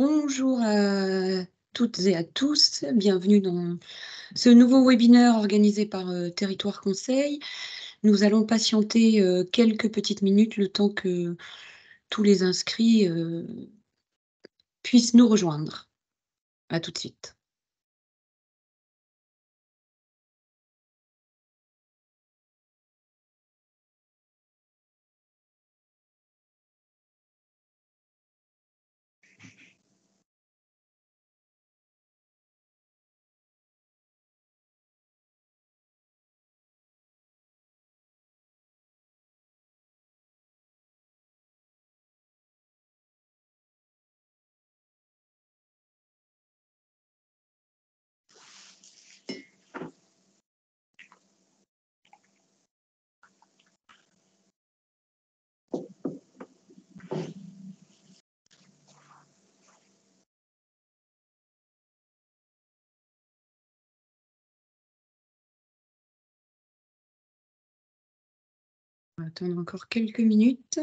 Bonjour à toutes et à tous, bienvenue dans ce nouveau webinaire organisé par Territoire Conseil. Nous allons patienter quelques petites minutes le temps que tous les inscrits puissent nous rejoindre. À tout de suite. On va attendre encore quelques minutes.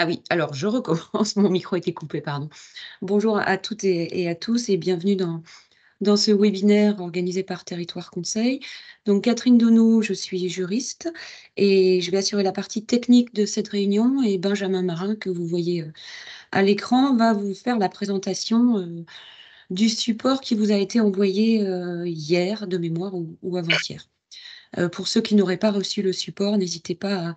Ah oui, alors je recommence, mon micro était coupé, pardon. Bonjour à toutes et à tous et bienvenue dans ce webinaire organisé par Territoire Conseil. Donc Catherine Donou, je suis juriste et je vais assurer la partie technique de cette réunion et Benjamin Marin, que vous voyez à l'écran, va vous faire la présentation du support qui vous a été envoyé hier de mémoire ou avant-hier. Pour ceux qui n'auraient pas reçu le support, n'hésitez pas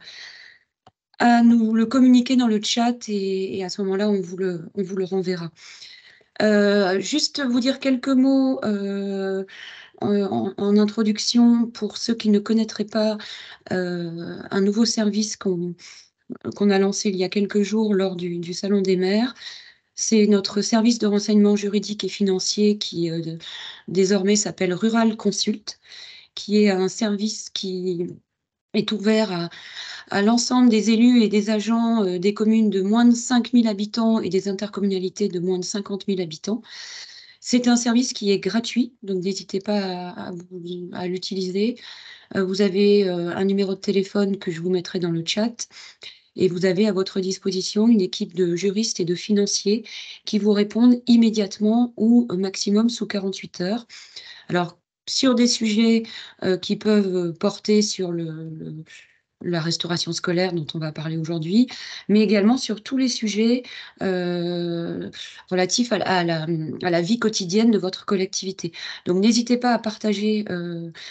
à nous le communiquer dans le chat et à ce moment-là, on vous le renverra. Juste vous dire quelques mots en introduction pour ceux qui ne connaîtraient pas un nouveau service qu'on a lancé il y a quelques jours lors du Salon des maires. C'est notre service de renseignement juridique et financier qui désormais s'appelle Rural Consult, qui est un service qui est ouvert à l'ensemble des élus et des agents des communes de moins de 5 000 habitants et des intercommunalités de moins de 50 000 habitants. C'est un service qui est gratuit, donc n'hésitez pas à l'utiliser. Vous avez un numéro de téléphone que je vous mettrai dans le chat et vous avez à votre disposition une équipe de juristes et de financiers qui vous répondent immédiatement ou au maximum sous 48 heures. Alors, sur des sujets qui peuvent porter sur la restauration scolaire dont on va parler aujourd'hui, mais également sur tous les sujets relatifs à la vie quotidienne de votre collectivité. Donc n'hésitez pas à partager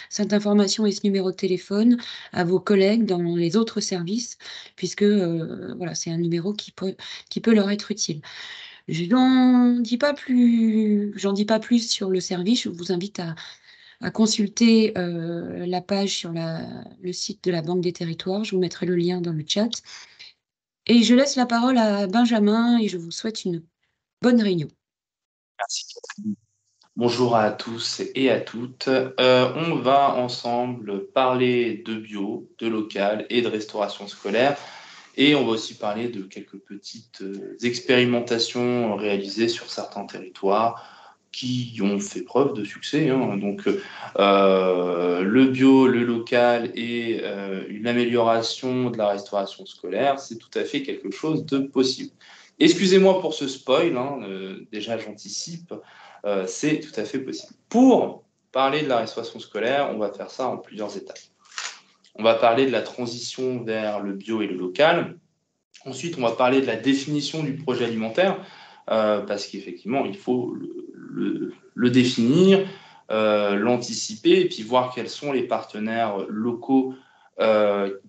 cette information et ce numéro de téléphone à vos collègues dans les autres services, puisque voilà, c'est un numéro qui peut leur être utile. J'en dis pas plus sur le service. Je vous invite à consulter la page sur le site de la Banque des Territoires. Je vous mettrai le lien dans le chat. Et je laisse la parole à Benjamin et je vous souhaite une bonne réunion. Merci Catherine. Bonjour à tous et à toutes. On va ensemble parler de bio, de local et de restauration scolaire. Et on va aussi parler de quelques petites expérimentations réalisées sur certains territoires qui ont fait preuve de succès. Donc, le bio, le local et une amélioration de la restauration scolaire, c'est tout à fait quelque chose de possible. Excusez-moi pour ce spoil, déjà j'anticipe, c'est tout à fait possible. Pour parler de la restauration scolaire, on va faire ça en plusieurs étapes. On va parler de la transition vers le bio et le local. Ensuite, on va parler de la définition du projet alimentaire, parce qu'effectivement, il faut le définir, l'anticiper, et puis voir quels sont les partenaires locaux qui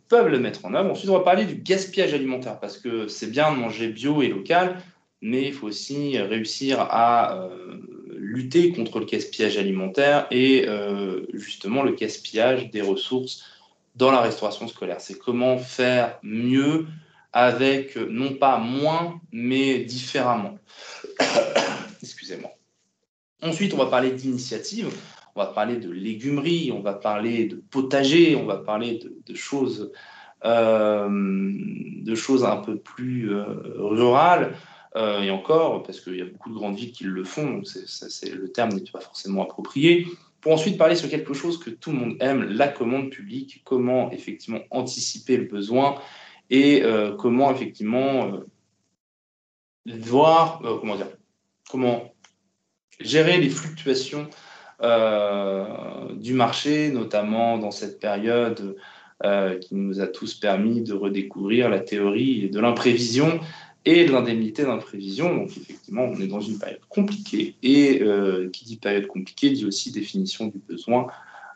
peuvent le mettre en œuvre. Ensuite, on va parler du gaspillage alimentaire, parce que c'est bien de manger bio et local, mais il faut aussi réussir à lutter contre le gaspillage alimentaire et justement le gaspillage des ressources dans la restauration scolaire. C'est comment faire mieux avec non pas moins, mais différemment. Excusez-moi. Ensuite, on va parler d'initiatives, on va parler de légumerie, on va parler de potager, on va parler de choses un peu plus rurales. Et encore, parce qu'il y a beaucoup de grandes villes qui le font, donc le terme n'est pas forcément approprié. Pour ensuite parler sur quelque chose que tout le monde aime, la commande publique, comment effectivement anticiper le besoin et comment effectivement voir, comment gérer les fluctuations du marché, notamment dans cette période qui nous a tous permis de redécouvrir la théorie de l'imprévision et de l'indemnité d'imprévision. Donc effectivement, on est dans une période compliquée et qui dit période compliquée dit aussi définition du besoin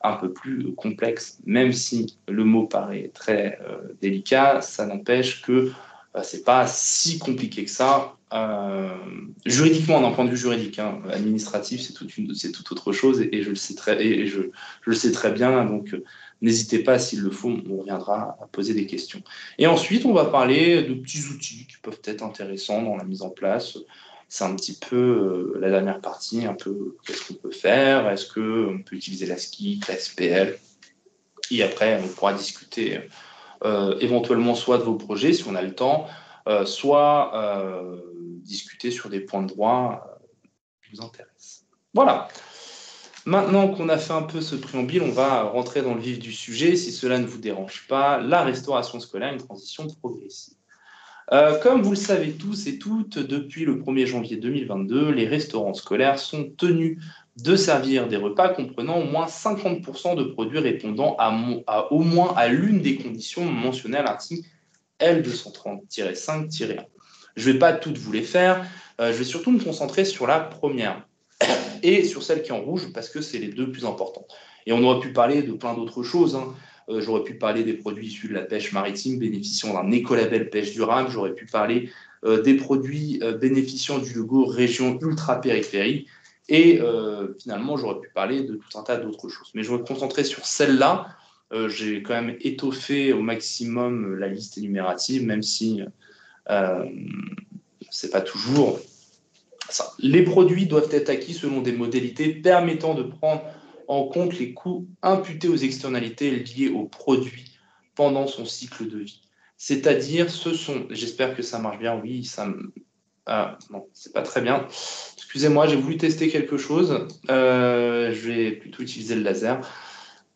un peu plus complexe, même si le mot paraît très délicat, ça n'empêche que c'est pas si compliqué que ça. Juridiquement, d'un point de vue juridique, administratif, c'est toute autre chose, et je le sais je le sais très bien. Donc, n'hésitez pas, s'il le faut, on reviendra à poser des questions. Et ensuite, on va parler de petits outils qui peuvent être intéressants dans la mise en place. C'est un petit peu la dernière partie, un peu qu'est-ce qu'on peut faire, est-ce qu'on peut utiliser la SCIC, la SPL, et après, on pourra discuter éventuellement soit de vos projets, si on a le temps, soit discuter sur des points de droit qui vous intéressent. Voilà. Maintenant qu'on a fait un peu ce préambule, on va rentrer dans le vif du sujet, si cela ne vous dérange pas, la restauration scolaire, une transition progressive. Comme vous le savez tous et toutes, depuis le 1er janvier 2022, les restaurants scolaires sont tenus de servir des repas comprenant au moins 50% de produits répondant au moins à l'une des conditions mentionnées à l'article L230-5-1. Je ne vais pas toutes vous les faire, je vais surtout me concentrer sur la première et sur celle qui est en rouge parce que c'est les deux plus importantes. Et on aurait pu parler de plein d'autres choses. J'aurais pu parler des produits issus de la pêche maritime bénéficiant d'un écolabel pêche durable. J'aurais pu parler des produits bénéficiant du logo région ultra-périphérie. Et finalement, j'aurais pu parler de tout un tas d'autres choses. Mais je vais me concentrer sur celle-là. J'ai quand même étoffé au maximum la liste énumérative, même si c'est pas toujours ça. Les produits doivent être acquis selon des modalités permettant de prendre en compte les coûts imputés aux externalités liées au produit pendant son cycle de vie. C'est-à-dire, j'espère que ça marche bien, oui, non, c'est pas très bien. Excusez-moi, j'ai voulu tester quelque chose. Je vais plutôt utiliser le laser.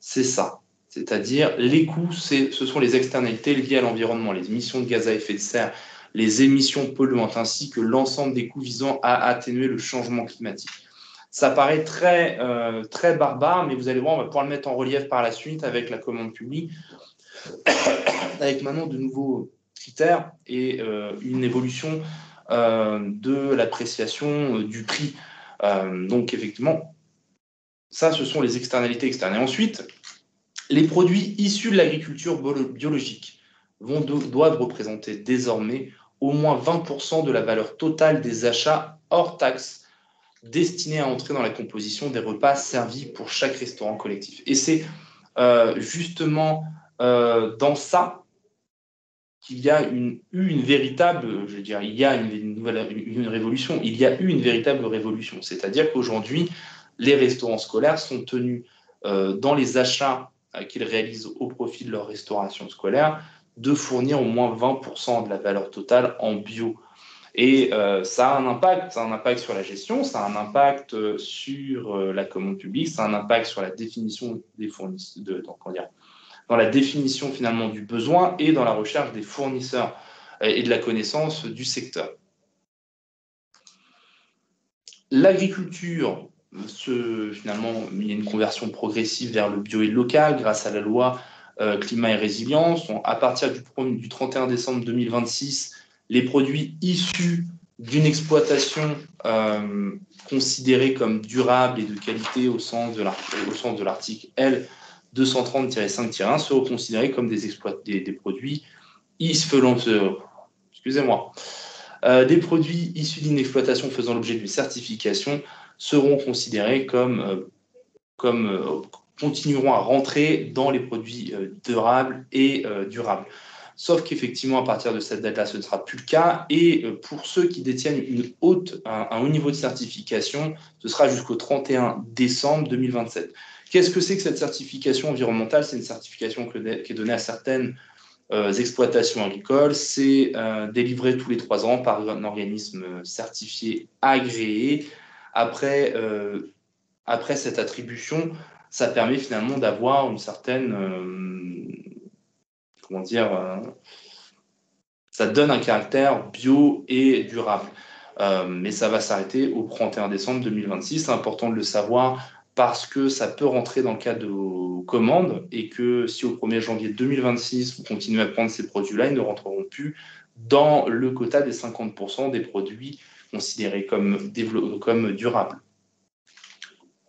C'est ça. C'est-à-dire, les coûts, ce sont les externalités liées à l'environnement, les émissions de gaz à effet de serre, les émissions polluantes, ainsi que l'ensemble des coûts visant à atténuer le changement climatique. Ça paraît très, très barbare, mais vous allez voir, on va pouvoir le mettre en relief par la suite avec la commande publique, avec maintenant de nouveaux critères et une évolution de l'appréciation du prix. Donc, effectivement, ça, ce sont les externalités externes. Et ensuite, les produits issus de l'agriculture biologique doivent représenter désormais au moins 20% de la valeur totale des achats hors taxes destinés à entrer dans la composition des repas servis pour chaque restaurant collectif. Et c'est justement dans ça qu'il y a eu une véritable, je veux dire, il y a une révolution, il y a eu une véritable révolution. C'est-à-dire qu'aujourd'hui, les restaurants scolaires sont tenus, dans les achats qu'ils réalisent au profit de leur restauration scolaire, de fournir au moins 20% de la valeur totale en bio. Et ça a un impact sur la gestion, ça a un impact sur la commande publique, ça a un impact sur la définition des fournisseurs, dans la définition finalement du besoin et dans la recherche des fournisseurs et de la connaissance du secteur. L'agriculture, finalement, il y a une conversion progressive vers le bio et le local grâce à la loi climat et résilience. À partir du 31 décembre 2026, les produits issus d'une exploitation considérée comme durable et de qualité au sens de l'article L 230-5-1 seront considérés comme des produits des produits issus d'une exploitation faisant l'objet d'une certification seront considérés continueront à rentrer dans les produits durables et durables. Sauf qu'effectivement, à partir de cette date-là, ce ne sera plus le cas. Et pour ceux qui détiennent un haut niveau de certification, ce sera jusqu'au 31 décembre 2027. Qu'est-ce que c'est que cette certification environnementale? C'est une certification qui est donnée à certaines exploitations agricoles. C'est délivré tous les 3 ans par un organisme certifié agréé. Après cette attribution, ça permet finalement d'avoir une certaine... ça donne un caractère bio et durable. Mais ça va s'arrêter au 31 décembre 2026. C'est important de le savoir parce que ça peut rentrer dans le cadre de vos commandes et que si au 1er janvier 2026, vous continuez à prendre ces produits-là, ils ne rentreront plus dans le quota des 50% des produits considérés comme durables,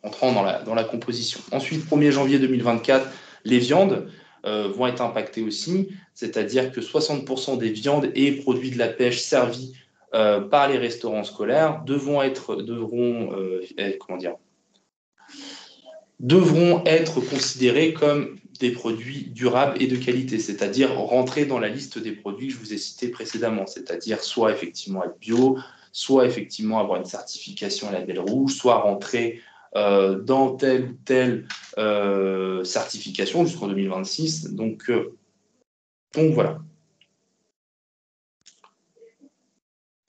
entrant dans la composition. Ensuite, 1er janvier 2024, les viandes vont être impactées aussi, c'est-à-dire que 60% des viandes et produits de la pêche servis par les restaurants scolaires devront être considérés comme des produits durables et de qualité, c'est-à-dire rentrer dans la liste des produits que je vous ai cités précédemment, c'est-à-dire soit effectivement être bio, soit effectivement avoir une certification à label rouge, soit rentrer dans telle ou telle certification jusqu'en 2026. Donc voilà.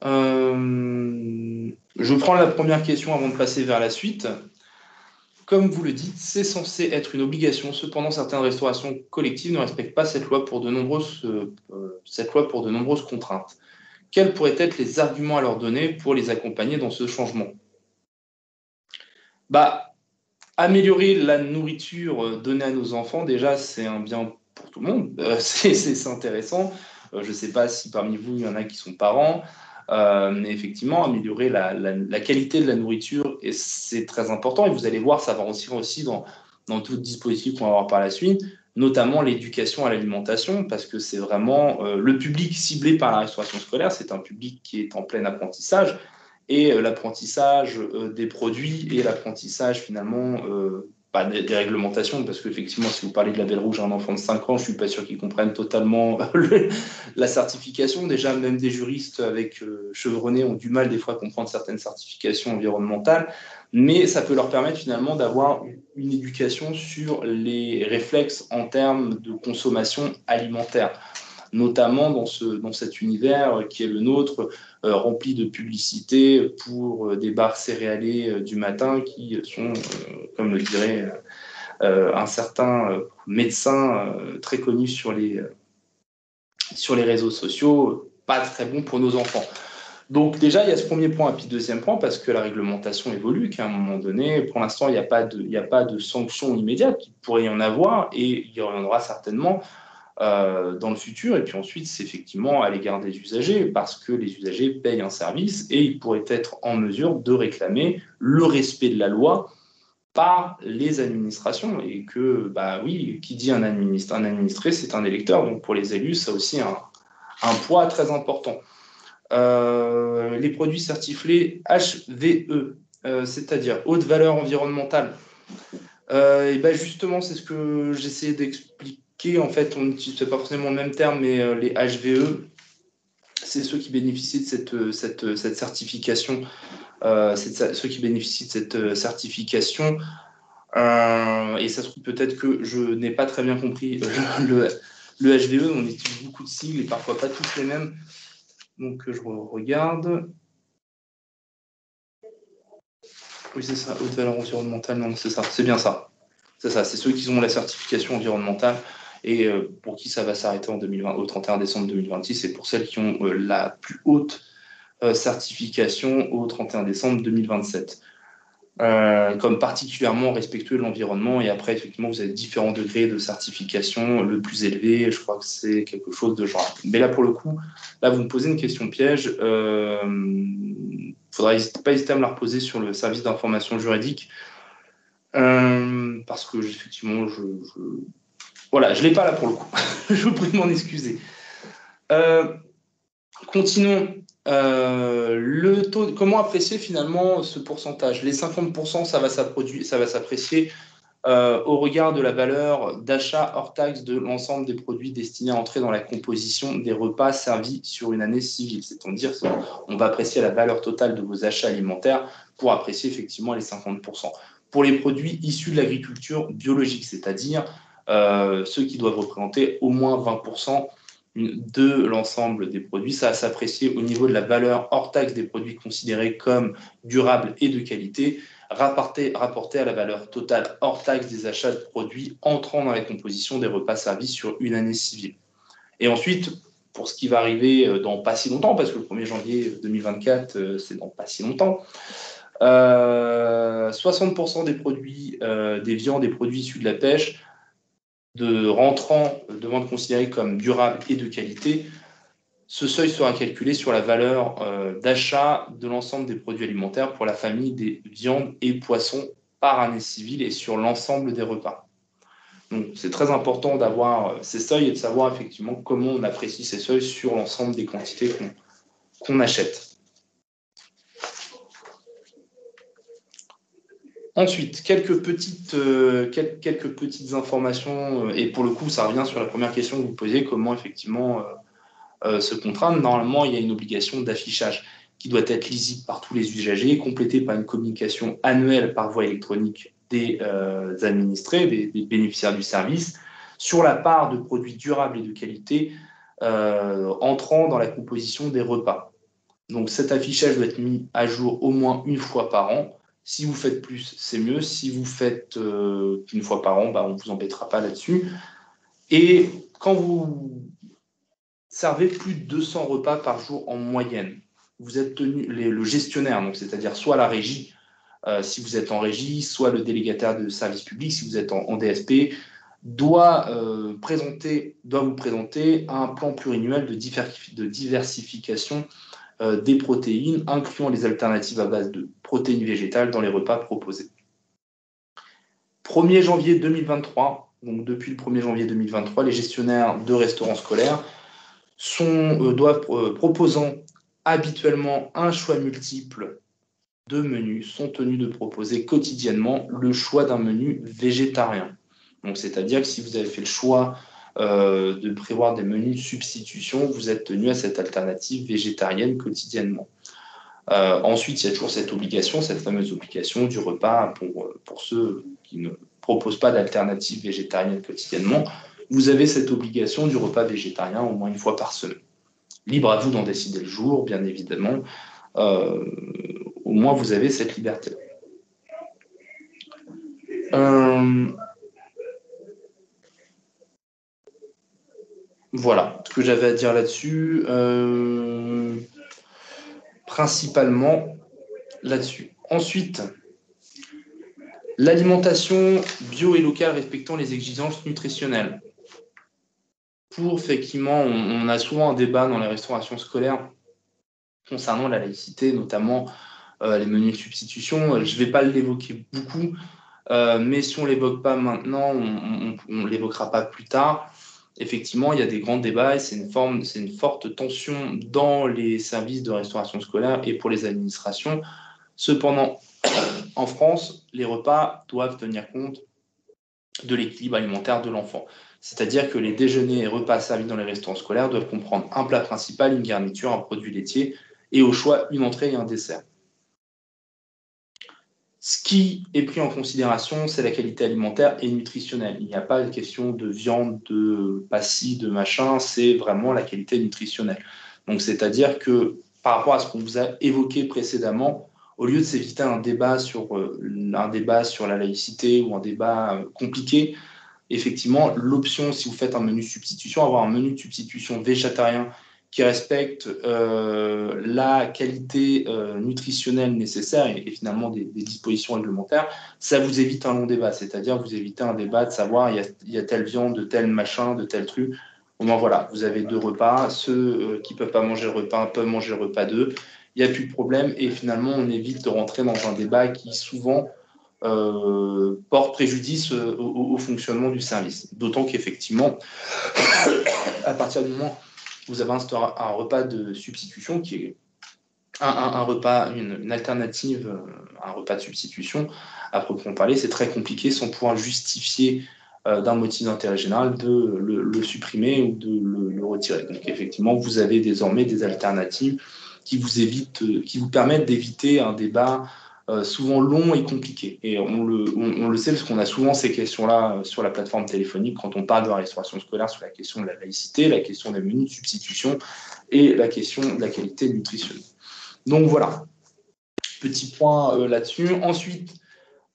Je prends la première question avant de passer vers la suite. Comme vous le dites, c'est censé être une obligation. Cependant, certaines restaurations collectives ne respectent pas cette loi pour de nombreuses contraintes. Quels pourraient être les arguments à leur donner pour les accompagner dans ce changement? Améliorer la nourriture donnée à nos enfants, déjà, c'est un bien pour tout le monde. C'est intéressant. Je ne sais pas si parmi vous, il y en a qui sont parents. Mais effectivement, améliorer la qualité de la nourriture, et c'est très important. Et vous allez voir, ça va aussi dans tout dispositif qu'on va voir par la suite, notamment l'éducation à l'alimentation, parce que c'est vraiment le public ciblé par la restauration scolaire. C'est un public qui est en plein apprentissage. Et l'apprentissage des produits et l'apprentissage finalement des réglementations, parce qu'effectivement, si vous parlez de label rouge à un enfant de 5 ans, je ne suis pas sûr qu'il comprenne totalement la certification. Déjà, même des juristes avec chevronnés ont du mal des fois à comprendre certaines certifications environnementales, mais ça peut leur permettre finalement d'avoir une éducation sur les réflexes en termes de consommation alimentaire, notamment dans cet univers qui est le nôtre, rempli de publicités pour des barres céréalées du matin qui sont, comme le dirait un certain médecin très connu sur les réseaux sociaux, pas très bon pour nos enfants. Donc déjà, il y a ce premier point. Et puis deuxième point, parce que la réglementation évolue, qu'à un moment donné, pour l'instant, il n'y a pas de sanctions immédiates. Il pourrait y en avoir, et il y en aura certainement dans le futur. Et puis ensuite, c'est effectivement à l'égard des usagers, parce que les usagers payent un service et ils pourraient être en mesure de réclamer le respect de la loi par les administrations. Et que, oui, qui dit un administré, c'est un électeur. Donc pour les élus, ça a aussi un poids très important. les produits certifiés HVE, c'est-à-dire haute valeur environnementale. Et ben justement, c'est ce que j'essayais d'expliquer. En fait, on n'utilise pas forcément le même terme, mais les HVE, c'est ceux qui bénéficient de cette certification. Ceux qui bénéficient de cette certification. Et ça se trouve peut-être que je n'ai pas très bien compris le HVE. On utilise beaucoup de sigles et parfois pas tous les mêmes. Donc je regarde. Oui, c'est ça, haute valeur environnementale. Non, c'est ça, c'est bien ça. C'est ça, c'est ceux qui ont la certification environnementale et pour qui ça va s'arrêter en 2020, au 31 décembre 2026, et pour celles qui ont la plus haute certification au 31 décembre 2027. Comme particulièrement respectueux de l'environnement. Et après, effectivement, vous avez différents degrés de certification. Le plus élevé, je crois que c'est quelque chose de genre. Mais là, pour le coup, là, vous me posez une question piège. Il faudra pas hésiter à me la reposer sur le service d'information juridique. Parce que, effectivement, voilà, je ne l'ai pas là pour le coup. Je vous prie de m'en excuser. Continuons. Le taux, comment apprécier finalement ce pourcentage? Les 50%, ça va s'apprécier au regard de la valeur d'achat hors taxe de l'ensemble des produits destinés à entrer dans la composition des repas servis sur une année civile. C'est-à-dire qu'on va apprécier la valeur totale de vos achats alimentaires pour apprécier effectivement les 50%. Pour les produits issus de l'agriculture biologique, c'est-à-dire ceux qui doivent représenter au moins 20% de l'ensemble des produits. Ça va s'apprécier au niveau de la valeur hors taxe des produits considérés comme durables et de qualité, rapporté à la valeur totale hors taxe des achats de produits entrant dans la composition des repas servis sur une année civile. Et ensuite, pour ce qui va arriver dans pas si longtemps, parce que le 1er janvier 2024, c'est dans pas si longtemps, 60% des produits, des viandes et produits issus de la pêche, rentrant devant être considérés comme durables et de qualité, ce seuil sera calculé sur la valeur d'achat de l'ensemble des produits alimentaires pour la famille des viandes et poissons par année civile et sur l'ensemble des repas. Donc c'est très important d'avoir ces seuils et de savoir effectivement comment on apprécie ces seuils sur l'ensemble des quantités qu'on achète. Ensuite, quelques petites informations, et pour le coup, ça revient sur la première question que vous posiez, comment effectivement se contraindre. Normalement, il y a une obligation d'affichage qui doit être lisible par tous les usagers, complétée par une communication annuelle par voie électronique des administrés, des bénéficiaires du service, sur la part de produits durables et de qualité entrant dans la composition des repas. Donc cet affichage doit être mis à jour au moins une fois par an. Si vous faites plus, c'est mieux. Si vous faites qu'une fois par an, on ne vous embêtera pas là-dessus. Et quand vous servez plus de 200 repas par jour en moyenne, vous êtes tenu, le gestionnaire, donc c'est-à-dire soit la régie, si vous êtes en régie, soit le délégataire de service public, si vous êtes en DSP, doit vous présenter un plan pluriannuel de diversification des protéines, incluant les alternatives à base de protéines végétales dans les repas proposés. 1er janvier 2023, donc depuis le 1er janvier 2023, les gestionnaires de restaurants scolaires proposant habituellement un choix multiple de menus, sont tenus de proposer quotidiennement le choix d'un menu végétarien. Donc, c'est-à-dire que si vous avez fait le choix de prévoir des menus de substitution, vous êtes tenu à cette alternative végétarienne quotidiennement. Ensuite, il y a toujours cette fameuse obligation du repas pour ceux qui ne proposent pas d'alternative végétarienne quotidiennement. Vous avez cette obligation du repas végétarien au moins une fois par semaine. Libre à vous d'en décider le jour, bien évidemment. Au moins, vous avez cette liberté. Voilà ce que j'avais à dire là-dessus. Principalement là-dessus. Ensuite, l'alimentation bio et locale respectant les exigences nutritionnelles. Effectivement, on a souvent un débat dans les restaurations scolaires concernant la laïcité, notamment les menus de substitution. Je ne vais pas l'évoquer beaucoup, mais si on ne l'évoque pas maintenant, on ne l'évoquera pas plus tard. effectivement, il y a des grands débats et c'est une forte tension dans les services de restauration scolaire et pour les administrations. Cependant, en France, les repas doivent tenir compte de l'équilibre alimentaire de l'enfant. C'est-à-dire que les déjeuners et repas servis dans les restaurants scolaires doivent comprendre un plat principal, une garniture, un produit laitier et au choix une entrée et un dessert. Ce qui est pris en considération, c'est la qualité alimentaire et nutritionnelle. Il n'y a pas de question de viande, de pastis, de machin, c'est vraiment la qualité nutritionnelle. Donc, c'est-à-dire que par rapport à ce qu'on vous a évoqué précédemment, au lieu de s'éviter un débat sur la laïcité ou un débat compliqué, effectivement, l'option, si vous faites un menu substitution, avoir un menu de substitution végétarien qui respecte la qualité nutritionnelle nécessaire et finalement des dispositions réglementaires, ça vous évite un long débat. C'est-à-dire, vous évitez un débat de savoir il y a telle viande, de tel machin, de tel truc. Au moins, voilà, vous avez 2 repas. Ceux qui ne peuvent pas manger le repas peuvent manger le repas d'eux. Il n'y a plus de problème. Et finalement, on évite de rentrer dans un débat qui souvent porte préjudice au fonctionnement du service. D'autant qu'effectivement, à partir du moment où vous avez un repas de substitution qui est un repas, une alternative, un repas de substitution, à proprement parler, c'est très compliqué sans pouvoir justifier d'un motif d'intérêt général de le supprimer ou de le retirer. Donc effectivement, vous avez désormais des alternatives qui vous permettent d'éviter un débat souvent long et compliqué. Et on le sait parce qu'on a souvent ces questions-là sur la plateforme téléphonique quand on parle de la restauration scolaire, sur la question de la laïcité, la question des menus de substitution et la question de la qualité nutritionnelle. Donc voilà, petit point là-dessus. Ensuite,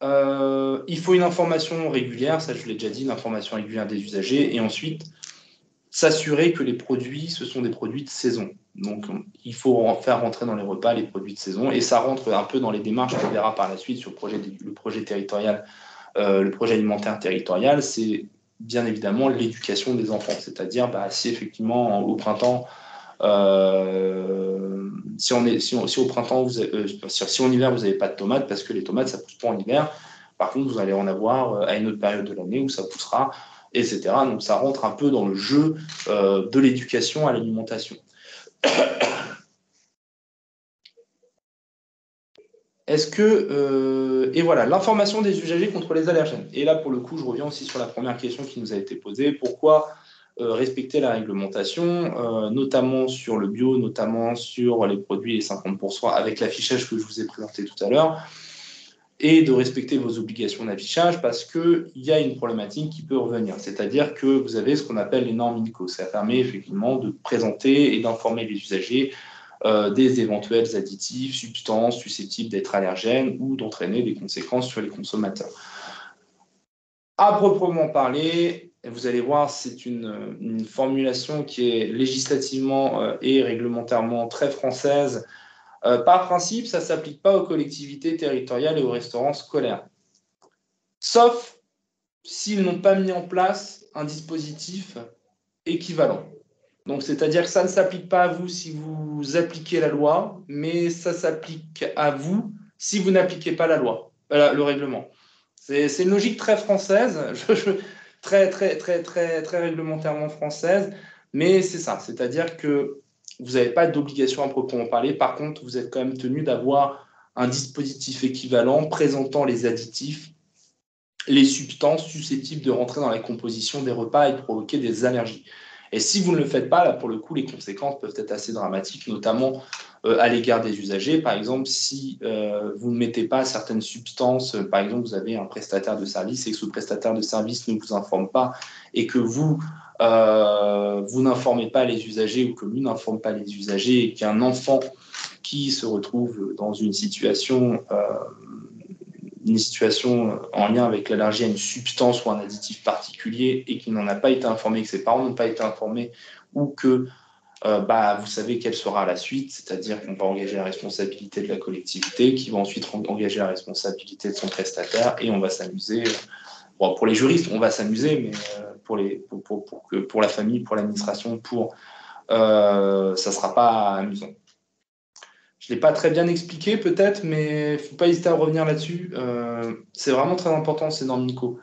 il faut une information régulière, ça je l'ai déjà dit, une information régulière des usagers. Et ensuite, s'assurer que les produits, ce sont des produits de saison. Donc, il faut faire rentrer dans les repas les produits de saison. Et ça rentre un peu dans les démarches qu'on verra par la suite sur le projet territorial, le projet alimentaire territorial. C'est bien évidemment l'éducation des enfants. C'est-à-dire, si effectivement, au printemps, si au printemps, si en hiver, vous n'avez pas de tomates, parce que les tomates, ça ne pousse pas en hiver. Par contre, vous allez en avoir à une autre période de l'année où ça poussera, etc. Donc, ça rentre un peu dans le jeu de l'éducation à l'alimentation. Et voilà, l'information des usagers contre les allergènes. Et là, pour le coup, je reviens aussi sur la première question qui nous a été posée. Pourquoi respecter la réglementation, notamment sur le bio, notamment sur les produits les 50% avec l'affichage que je vous ai présenté tout à l'heure, et de respecter vos obligations d'affichage parce qu'il y a une problématique qui peut revenir. C'est-à-dire que vous avez ce qu'on appelle les normes INCO. Ça permet effectivement de présenter et d'informer les usagers des éventuels additifs, substances susceptibles d'être allergènes ou d'entraîner des conséquences sur les consommateurs. À proprement parler, vous allez voir, c'est une formulation qui est législativement et réglementairement très française. Par principe, ça ne s'applique pas aux collectivités territoriales et aux restaurants scolaires. Sauf s'ils n'ont pas mis en place un dispositif équivalent. Donc, c'est-à-dire que ça ne s'applique pas à vous si vous appliquez la loi, mais ça s'applique à vous si vous n'appliquez pas la loi, le règlement. C'est une logique très française, très réglementairement française, mais c'est ça. C'est-à-dire que vous n'avez pas d'obligation à proprement parler. Par contre, vous êtes quand même tenu d'avoir un dispositif équivalent présentant les additifs, les substances susceptibles de rentrer dans la composition des repas et de provoquer des allergies. Et si vous ne le faites pas, là, pour le coup, les conséquences peuvent être assez dramatiques, notamment à l'égard des usagers. Par exemple, si vous ne mettez pas certaines substances, par exemple, vous avez un prestataire de service et que ce prestataire de service ne vous informe pas et que vous n'informez pas les usagers ou que lui n'informe pas les usagers et qu'il y a un enfant qui se retrouve dans une situation en lien avec l'allergie à une substance ou un additif particulier et qui n'en a pas été informé, que ses parents n'ont pas été informés ou que vous savez quelle sera la suite, c'est-à-dire qu'on va engager la responsabilité de la collectivité, qui va ensuite engager la responsabilité de son prestataire et on va s'amuser. Bon, pour les juristes, on va s'amuser, mais pour la famille, pour l'administration, ça ne sera pas amusant. Je ne l'ai pas très bien expliqué peut-être, mais il ne faut pas hésiter à revenir là-dessus. C'est vraiment très important ces normes NICO.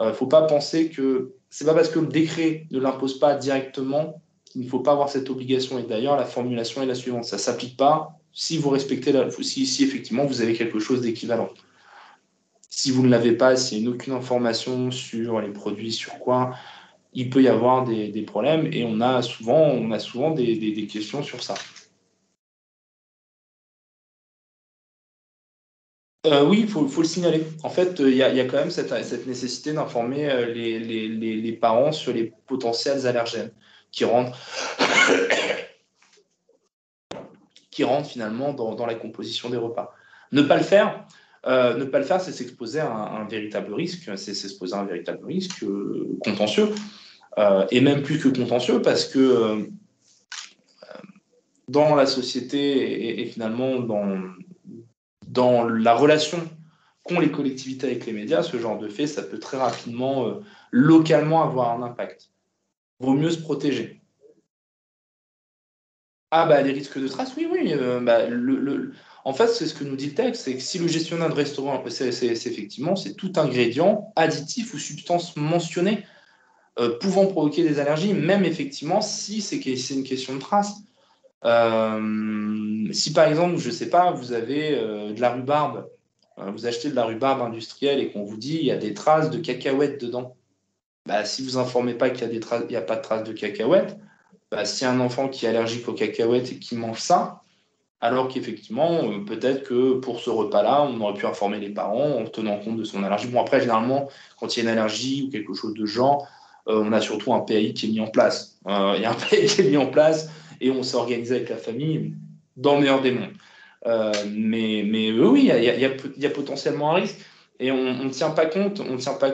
Il ne faut pas penser que c'est pas parce que le décret ne l'impose pas directement qu'il ne faut pas avoir cette obligation. Et d'ailleurs, la formulation est la suivante. Ça ne s'applique pas si vous respectez si effectivement vous avez quelque chose d'équivalent. Si vous ne l'avez pas, s'il n'y a aucune information sur les produits, sur quoi, il peut y avoir des problèmes et on a souvent des questions sur ça. Oui, il faut le signaler. En fait, il y a quand même cette nécessité d'informer les parents sur les potentiels allergènes qui rentrent, finalement dans la composition des repas. Ne pas le faire, c'est s'exposer à un véritable risque, contentieux, et même plus que contentieux, parce que dans la société et finalement dans la relation qu'ont les collectivités avec les médias, ce genre de fait, ça peut très rapidement, localement, avoir un impact. Vaut mieux se protéger. Ah bah les risques de traces, oui. En fait, c'est ce que nous dit le texte, c'est que si le gestionnaire de restaurant, effectivement, c'est tout ingrédient, additif ou substance mentionnée pouvant provoquer des allergies, même effectivement si c'est une question de traces. Si par exemple, je ne sais pas, vous avez de la rhubarbe, vous achetez de la rhubarbe industrielle et qu'on vous dit il y a des traces de cacahuètes dedans, bah, si vous informez pas qu'il y a pas de traces de cacahuètes, bah, s'il y a un enfant qui est allergique aux cacahuètes et qui mange ça, alors qu'effectivement, peut-être que pour ce repas-là, on aurait pu informer les parents en tenant compte de son allergie. Bon, après, généralement, quand il y a une allergie ou quelque chose de genre, on a surtout un PAI qui est mis en place. Il y a un PAI qui est mis en place et on s'est organisé avec la famille dans le meilleur des mondes. Mais oui, il y a potentiellement un risque. Et on ne tient pas compte, on tient pas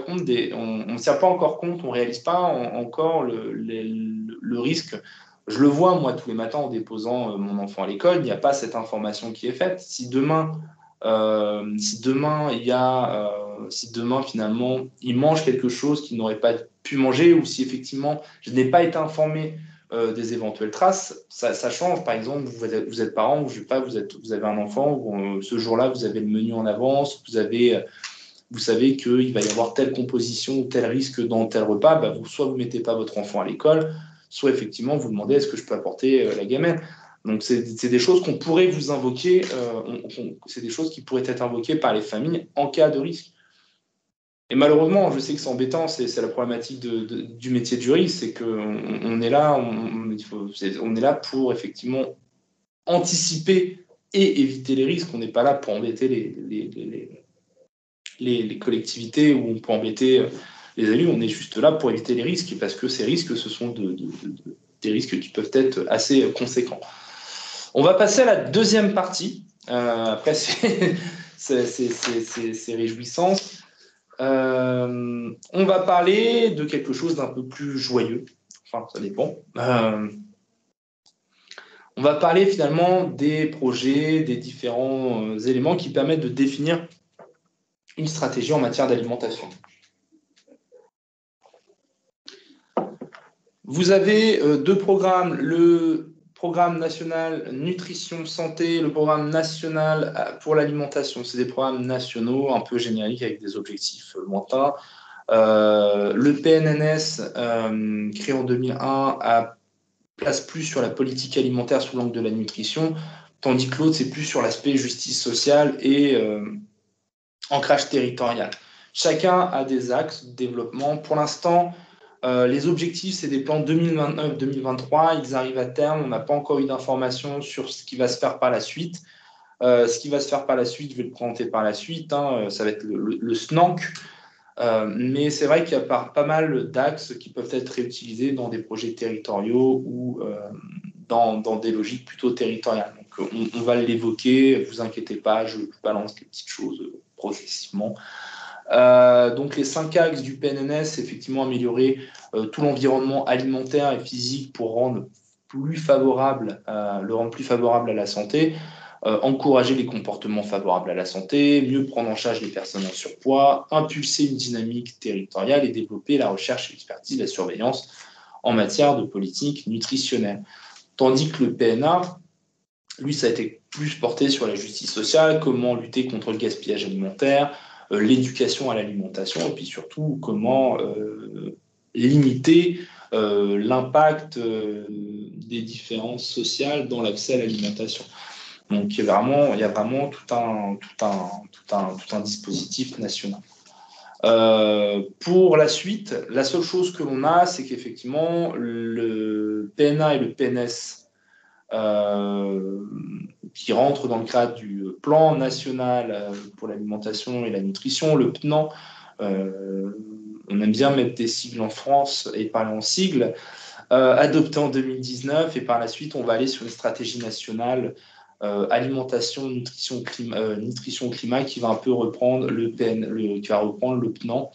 encore compte, on ne réalise pas encore le risque. Je le vois, moi, tous les matins en déposant mon enfant à l'école, il n'y a pas cette information qui est faite. Si demain, finalement, il mange quelque chose qu'il n'aurait pas pu manger, ou si effectivement, je n'ai pas été informé des éventuelles traces, ça change. Par exemple, vous êtes parent, ou je sais pas, vous avez un enfant, où, ce jour-là, vous avez le menu en avance, vous savez qu'il va y avoir telle composition ou tel risque dans tel repas, bah soit vous ne mettez pas votre enfant à l'école, soit effectivement vous demandez est-ce que je peux apporter la gamelle. Donc c'est des choses qu'on pourrait vous invoquer, c'est des choses qui pourraient être invoquées par les familles en cas de risque. Et malheureusement, je sais que c'est embêtant, c'est la problématique du métier de juriste, c'est qu'on est là, on est là pour effectivement anticiper et éviter les risques. On n'est pas là pour embêter les collectivités ou on peut embêter les élus. On est juste là pour éviter les risques, parce que ces risques, ce sont des risques qui peuvent être assez conséquents. On va passer à la deuxième partie. Après, c'est réjouissant. On va parler de quelque chose d'un peu plus joyeux. Enfin, ça dépend. On va parler finalement des projets, des différents éléments qui permettent de définir une stratégie en matière d'alimentation. Vous avez deux programmes, le programme national nutrition santé, le programme national pour l'alimentation. C'est des programmes nationaux un peu génériques avec des objectifs lointains. Le PNNS, créé en 2001, place plus sur la politique alimentaire sous l'angle de la nutrition, tandis que l'autre, c'est plus sur l'aspect justice sociale et ancrage territorial. Chacun a des axes de développement. Pour l'instant, les objectifs, c'est des plans 2029-2023. Ils arrivent à terme. On n'a pas encore eu d'informations sur ce qui va se faire par la suite. Ce qui va se faire par la suite, je vais le présenter par la suite. Ça va être le SNANC. Mais c'est vrai qu'il y a pas mal d'axes qui peuvent être réutilisés dans des projets territoriaux ou dans des logiques plutôt territoriales. Donc, on va l'évoquer. Ne vous inquiétez pas, je balance les petites choses progressivement. Donc les 5 axes du PNNS, c'est effectivement améliorer tout l'environnement alimentaire et physique pour le rendre plus favorable à la santé, encourager les comportements favorables à la santé, mieux prendre en charge les personnes en surpoids, impulser une dynamique territoriale et développer la recherche, l'expertise, la surveillance en matière de politique nutritionnelle. Tandis que le PNA, lui, ça a été plus porté sur la justice sociale, comment lutter contre le gaspillage alimentaire, l'éducation à l'alimentation, et puis surtout comment limiter l'impact des différences sociales dans l'accès à l'alimentation. Donc, il y a vraiment tout un dispositif national. Pour la suite, la seule chose que l'on a, c'est qu'effectivement, le PNA et le PNS qui rentrent dans le cadre du plan national pour l'alimentation et la nutrition, le PNAN, on aime bien mettre des sigles en France et parler en sigles, adopté en 2019, et par la suite, on va aller sur une stratégie nationale alimentation, nutrition, climat, qui va un peu reprendre le PNAN,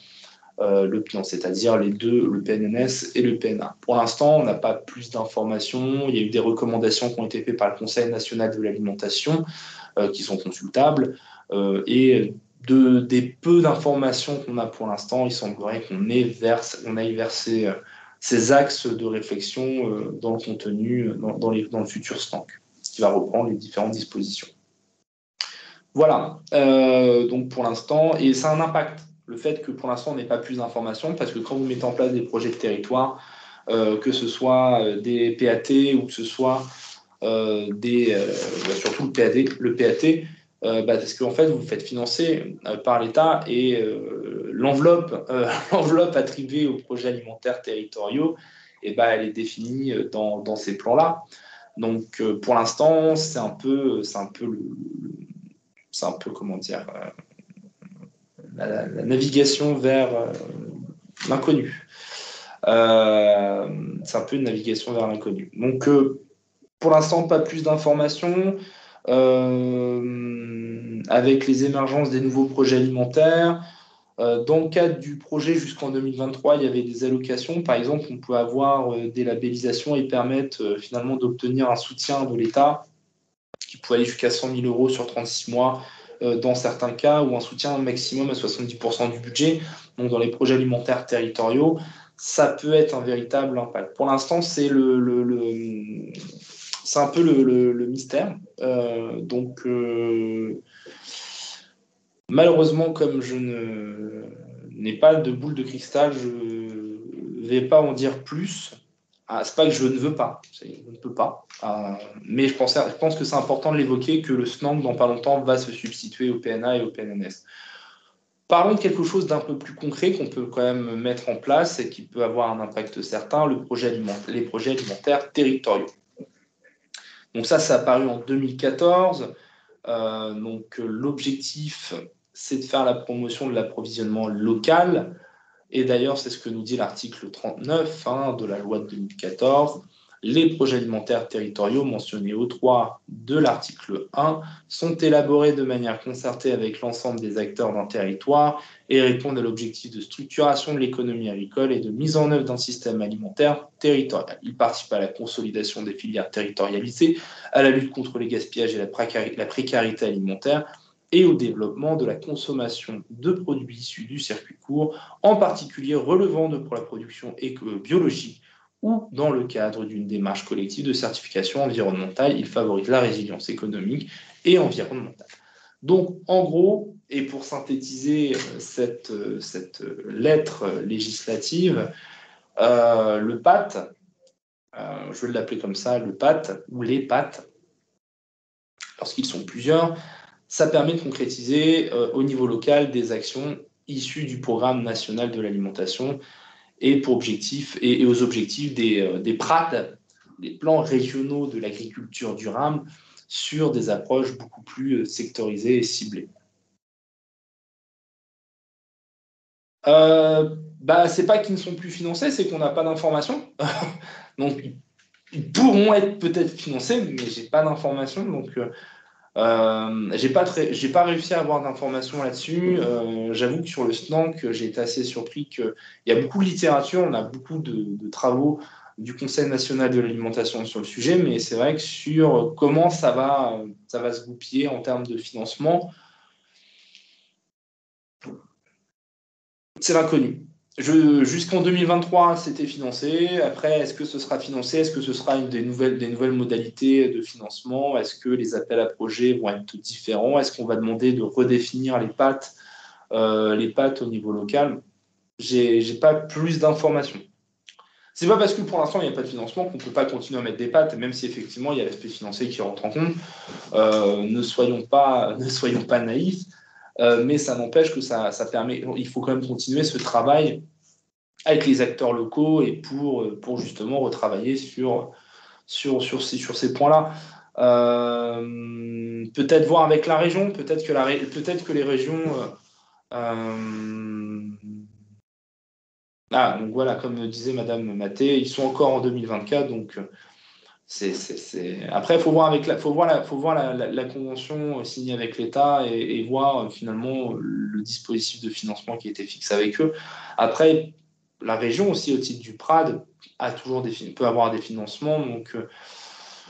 c'est-à-dire les deux, le PNNS et le PNA. Pour l'instant, on n'a pas plus d'informations. Il y a eu des recommandations qui ont été faites par le Conseil national de l'alimentation, qui sont consultables, et des peu d'informations qu'on a pour l'instant, il semblerait qu'on aille vers ces axes de réflexion dans le contenu, dans le futur SNAC, qui va reprendre les différentes dispositions. Voilà, donc pour l'instant, et ça a un impact, le fait que pour l'instant on n'ait pas plus d'informations, parce que quand vous mettez en place des projets de territoire, que ce soit des PAT ou que ce soit surtout le PAT, parce qu'en fait vous vous faites financer par l'État, et l'enveloppe attribuée aux projets alimentaires territoriaux, elle est définie dans ces plans-là. Donc pour l'instant, c'est un peu comment dire, la navigation vers l'inconnu. C'est un peu une navigation vers l'inconnu. Donc, pour l'instant, pas plus d'informations. Avec les émergences des nouveaux projets alimentaires, dans le cadre du projet jusqu'en 2023, il y avait des allocations. Par exemple, on peut avoir des labellisations et permettre finalement d'obtenir un soutien de l'État qui peut aller jusqu'à 100 000 euros sur 36 mois dans certains cas, ou un soutien maximum à 70% du budget. Donc, dans les projets alimentaires territoriaux, ça peut être un véritable impact. Pour l'instant, c'est c'est un peu le mystère. Malheureusement, comme je n'ai pas de boule de cristal, je ne vais pas en dire plus. C'est pas que je ne veux pas, je ne peux pas. Mais je pense que c'est important de l'évoquer, que le SNANC, dans pas longtemps, va se substituer au PNA et au PNNS. Parlons de quelque chose d'un peu plus concret qu'on peut quand même mettre en place et qui peut avoir un impact certain, les projets alimentaires territoriaux. Donc ça a apparu en 2014. Donc l'objectif, c'est de faire la promotion de l'approvisionnement local. Et d'ailleurs, c'est ce que nous dit l'article 39 de la loi de 2014. Les projets alimentaires territoriaux mentionnés au 3 de l'article 1 sont élaborés de manière concertée avec l'ensemble des acteurs d'un territoire et répondent à l'objectif de structuration de l'économie agricole et de mise en œuvre d'un système alimentaire territorial. Ils participent à la consolidation des filières territorialisées, à la lutte contre les gaspillages et la précarité alimentaire, et au développement de la consommation de produits issus du circuit court, en particulier relevant pour la production biologique, ou dans le cadre d'une démarche collective de certification environnementale. Il favorise la résilience économique et environnementale. Donc, en gros, et pour synthétiser cette lettre législative, le PAT, je vais l'appeler comme ça, le PAT, ou les PAT, lorsqu'ils sont plusieurs, ça permet de concrétiser au niveau local des actions issues du programme national de l'alimentation et aux objectifs des PRAD, des plans régionaux de l'agriculture durable, sur des approches beaucoup plus sectorisées et ciblées. C'est pas qu'ils ne sont plus financés, c'est qu'on n'a pas d'informations. Donc, ils pourront être peut-être financés, mais j'ai pas d'informations. Donc, j'ai pas réussi à avoir d'informations là-dessus. J'avoue que sur le SNANC, j'ai été assez surpris qu'il y a beaucoup de littérature, on a beaucoup de travaux du Conseil national de l'alimentation sur le sujet, mais c'est vrai que sur comment ça va se goupiller en termes de financement, c'est l'inconnu. Jusqu'en 2023, c'était financé. Après, est-ce que ce sera financé? Est-ce que ce sera des nouvelles modalités de financement? Est-ce que les appels à projets vont être différents? Est-ce qu'on va demander de redéfinir les PAT au niveau local? j'ai pas plus d'informations. C'est pas parce que pour l'instant il n'y a pas de financement qu'on ne peut pas continuer à mettre des pattes, même si effectivement il y a l'aspect financier qui rentre en compte. Ne soyons pas naïfs, mais ça n'empêche que ça permet. Il faut quand même continuer ce travail avec les acteurs locaux et pour justement retravailler sur ces points-là. Peut-être voir avec la région, peut-être que les régions. Donc voilà, comme disait Madame Maté, ils sont encore en 2024, donc Après, il faut voir, la convention signée avec l'État et voir finalement le dispositif de financement qui a été fixé avec eux. Après, la région aussi, au titre du PRAD, peut avoir des financements. Donc,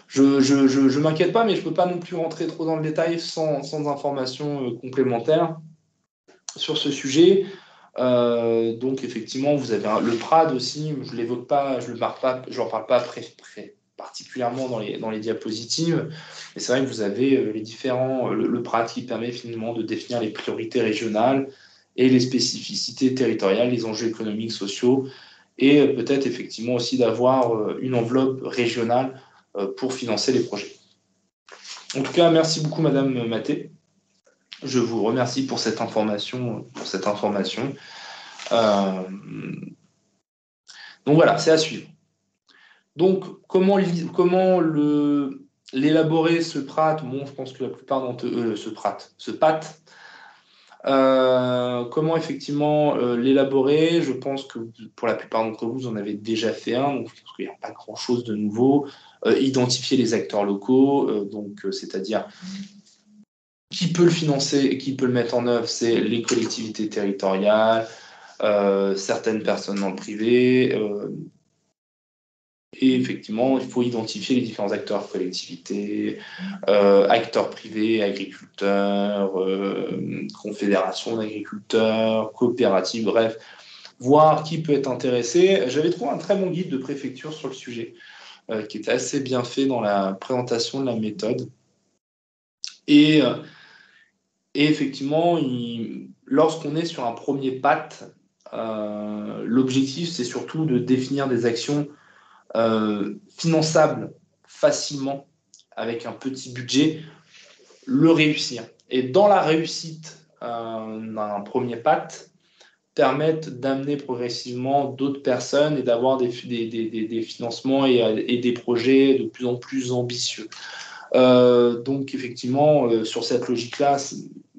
je m'inquiète pas, mais je peux pas non plus rentrer trop dans le détail sans informations complémentaires sur ce sujet. Donc effectivement, vous avez le PRAD aussi, je l'évoque pas, je n'en parle pas particulièrement dans les diapositives, mais c'est vrai que vous avez le PRAD qui permet finalement de définir les priorités régionales et les spécificités territoriales, les enjeux économiques, sociaux, et peut-être effectivement aussi d'avoir une enveloppe régionale pour financer les projets. En tout cas, merci beaucoup Madame Maté. Je vous remercie pour cette information. Donc voilà, c'est à suivre. Donc, comment l'élaborer, ce PRAT? Bon, je pense que la plupart d'entre eux, ce PAT, comment effectivement l'élaborer? Je pense que pour la plupart d'entre vous, vous en avez déjà fait un, donc je pense qu'il n'y a pas grand-chose de nouveau. Identifier les acteurs locaux, c'est-à-dire qui peut le financer et qui peut le mettre en œuvre, c'est les collectivités territoriales, certaines personnes dans le privé. Et effectivement, il faut identifier les différents acteurs, collectivités, acteurs privés, agriculteurs, confédérations d'agriculteurs, coopératives, bref, voir qui peut être intéressé. J'avais trouvé un très bon guide de préfecture sur le sujet, qui était assez bien fait dans la présentation de la méthode. Et effectivement, lorsqu'on est sur un premier PAT, l'objectif, c'est surtout de définir des actions finançables facilement avec un petit budget, le réussir. Et dans la réussite d'un premier PAT, permettre d'amener progressivement d'autres personnes et d'avoir des financements et des projets de plus en plus ambitieux. Donc effectivement, sur cette logique-là,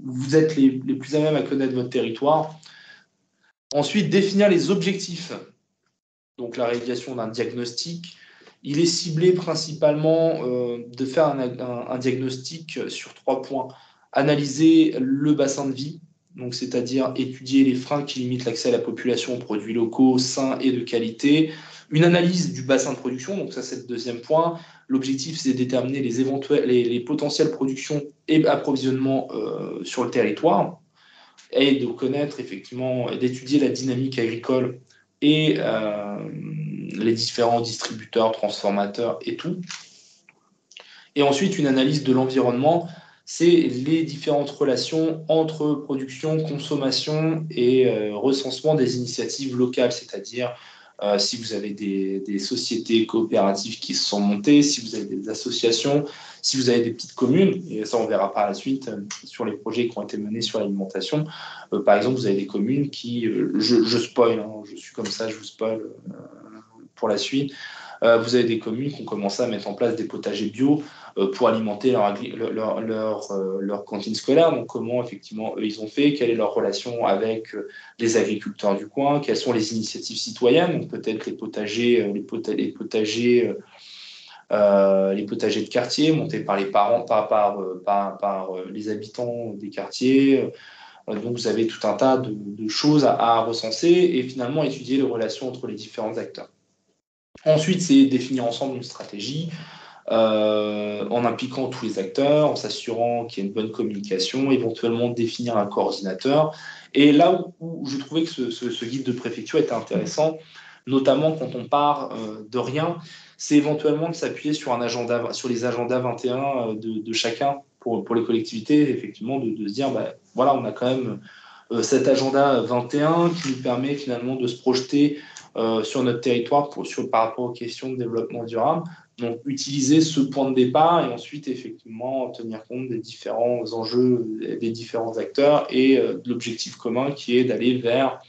vous êtes les plus à même à connaître votre territoire. Ensuite, définir les objectifs. Donc la réalisation d'un diagnostic. Il est ciblé principalement de faire un diagnostic sur 3 points. Analyser le bassin de vie, donc c'est-à-dire étudier les freins qui limitent l'accès à la population aux produits locaux, sains et de qualité. Une analyse du bassin de production, donc ça c'est le deuxième point. L'objectif c'est de déterminer les potentielles productions et approvisionnements sur le territoire et de connaître effectivement, d'étudier la dynamique agricole et les différents distributeurs, transformateurs et tout. Et ensuite, une analyse de l'environnement, c'est les différentes relations entre production, consommation et recensement des initiatives locales, c'est-à-dire si vous avez des sociétés coopératives qui se sont montées, si vous avez des associations, si vous avez des petites communes, et ça on verra par la suite sur les projets qui ont été menés sur l'alimentation. Par exemple, vous avez des communes qui, je spoil, hein, je suis comme ça, je vous spoil pour la suite. Vous avez des communes qui ont commencé à mettre en place des potagers bio pour alimenter leur cantine scolaire. Donc, comment, effectivement, eux, ils ont fait, quelle est leur relation avec les agriculteurs du coin, quelles sont les initiatives citoyennes, donc peut-être les potagers de quartier montés par les parents, par les habitants des quartiers. Donc, vous avez tout un tas de choses à recenser et finalement étudier les relations entre les différents acteurs. Ensuite, c'est définir ensemble une stratégie en impliquant tous les acteurs, en s'assurant qu'il y a une bonne communication, éventuellement définir un coordinateur. Et là où je trouvais que ce guide de préfecture était intéressant, notamment quand on part de rien, c'est éventuellement de s'appuyer sur les agendas 21 de chacun pour les collectivités, effectivement, de se dire, voilà, on a quand même cet agenda 21 qui nous permet finalement de se projeter sur notre territoire par rapport aux questions de développement durable. Donc, utiliser ce point de départ et ensuite, effectivement, tenir compte des différents enjeux des différents acteurs et de l'objectif commun qui est d'aller vers,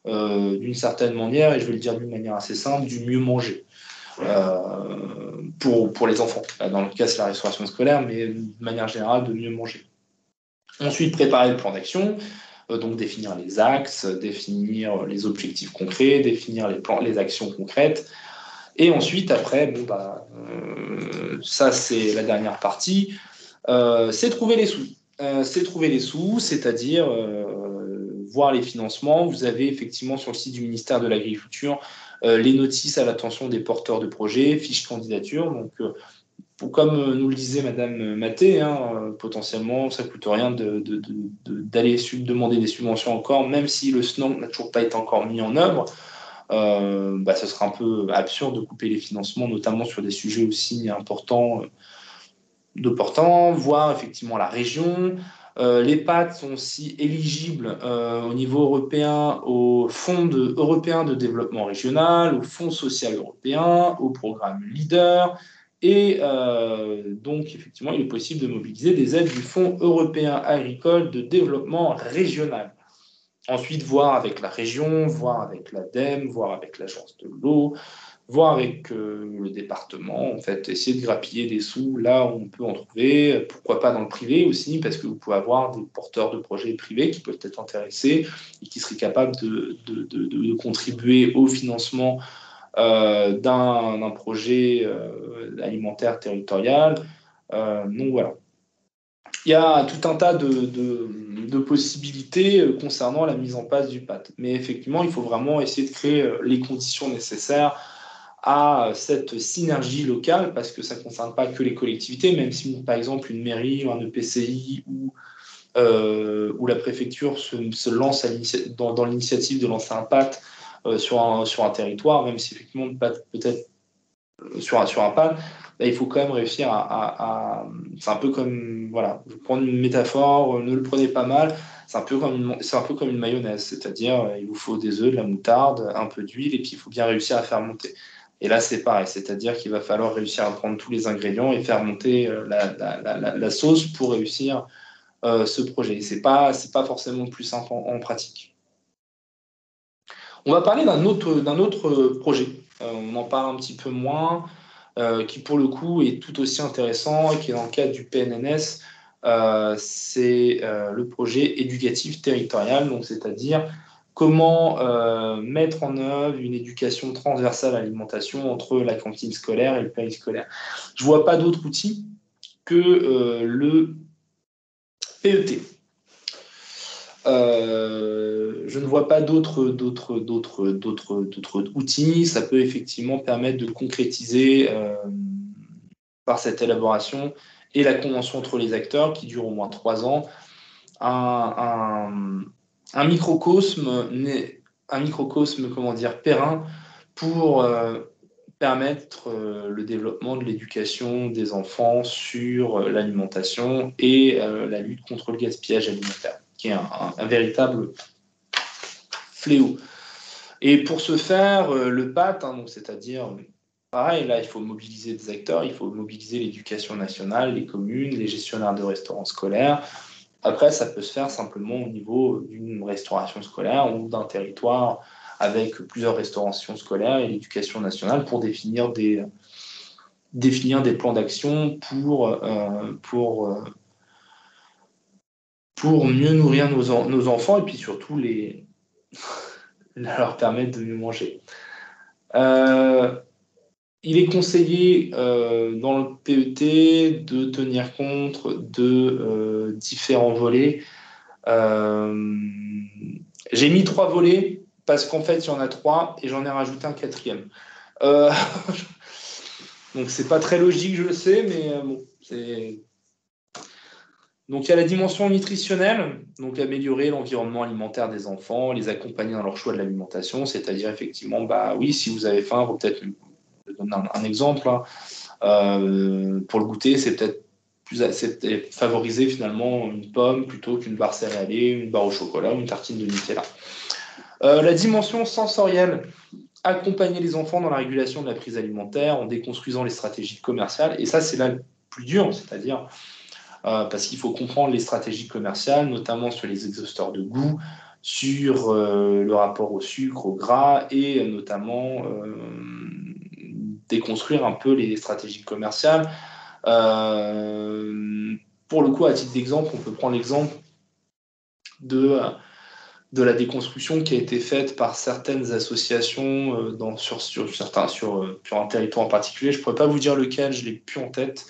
d'une certaine manière, et je vais le dire d'une manière assez simple, du mieux manger pour les enfants. Dans le cas, c'est la restauration scolaire, mais de manière générale, de mieux manger. Ensuite, préparer le plan d'action. Donc définir les axes, définir les objectifs concrets, définir les actions concrètes. Et ensuite, après, ça c'est la dernière partie, c'est trouver les sous. C'est-à-dire voir les financements. Vous avez effectivement sur le site du ministère de l'Agriculture les notices à l'attention des porteurs de projets, fiches candidature. Donc, comme nous le disait Madame Maté, potentiellement, ça ne coûte rien d'aller demander des subventions encore, même si le SNOC n'a toujours pas été encore mis en œuvre. Ce serait un peu absurde de couper les financements, notamment sur des sujets aussi importants, voir effectivement la région. Les PAT sont aussi éligibles au niveau européen au Fonds européen de développement régional, au Fonds social européen, au programme LEADER. Et donc, effectivement, il est possible de mobiliser des aides du Fonds européen agricole de développement régional. Ensuite, voir avec la région, voir avec l'ADEME, voir avec l'agence de l'eau, voir avec le département, en fait, essayer de grappiller des sous là où on peut en trouver, pourquoi pas dans le privé aussi, parce que vous pouvez avoir des porteurs de projets privés qui peuvent être intéressés et qui seraient capables de contribuer au financement d'un projet alimentaire territorial. Donc voilà. Il y a tout un tas de possibilités concernant la mise en place du PAT. Mais effectivement, il faut vraiment essayer de créer les conditions nécessaires à cette synergie locale, parce que ça ne concerne pas que les collectivités, même si, par exemple, une mairie ou un EPCI ou la préfecture se lance dans l'initiative de lancer un PAT sur un territoire, même si effectivement le PAT peut-être sur un PAT, là, il faut quand même réussir c'est un peu comme, voilà, je vais prendre une métaphore, ne le prenez pas mal, c'est un peu comme une mayonnaise, c'est-à-dire il vous faut des œufs, de la moutarde, un peu d'huile, et puis il faut bien réussir à faire monter. Et là, c'est pareil, c'est-à-dire qu'il va falloir réussir à prendre tous les ingrédients et faire monter la sauce pour réussir ce projet. Et c'est pas forcément le plus simple en pratique. On va parler d'un autre projet. On en parle un petit peu moins, qui pour le coup est tout aussi intéressant et qui est dans le cadre du PNNS. C'est le projet éducatif territorial, donc c'est-à-dire comment mettre en œuvre une éducation transversale à l'alimentation entre la cantine scolaire et le périscolaire. Je ne vois pas d'autre outil que le PET. Je ne vois pas d'autres outils. Ça peut effectivement permettre de concrétiser par cette élaboration et la convention entre les acteurs qui dure au moins 3 ans un microcosme périn pour permettre le développement de l'éducation des enfants sur l'alimentation et la lutte contre le gaspillage alimentaire, qui est un véritable fléau. Et pour ce faire, le PAT, donc c'est-à-dire, pareil, là, il faut mobiliser des acteurs, il faut mobiliser l'éducation nationale, les communes, les gestionnaires de restaurants scolaires. Après, ça peut se faire simplement au niveau d'une restauration scolaire ou d'un territoire avec plusieurs restaurations scolaires et l'éducation nationale pour définir des plans d'action pour mieux nourrir nos enfants et puis surtout leur permettre de mieux manger. Il est conseillé dans le PET de tenir compte de différents volets. J'ai mis 3 volets parce qu'en fait, il y en a 3 et j'en ai rajouté un 4e. Donc, c'est pas très logique, je le sais, mais bon, c'est... Donc, il y a la dimension nutritionnelle, donc améliorer l'environnement alimentaire des enfants, les accompagner dans leur choix de l'alimentation, c'est-à-dire effectivement, oui, si vous avez faim, peut-être, je donne un exemple, pour le goûter, c'est peut-être c'était favoriser finalement une pomme plutôt qu'une barre céréalière, une barre au chocolat ou une tartine de Nutella. La dimension sensorielle, accompagner les enfants dans la régulation de la prise alimentaire en déconstruisant les stratégies commerciales. Et ça, c'est là le plus dur, c'est-à-dire parce qu'il faut comprendre les stratégies commerciales, notamment sur les exhausteurs de goût, sur le rapport au sucre, au gras, et notamment déconstruire un peu les stratégies commerciales. Pour le coup, à titre d'exemple, on peut prendre l'exemple de la déconstruction qui a été faite par certaines associations sur un territoire en particulier. Je ne pourrais pas vous dire lequel, je ne l'ai plus en tête,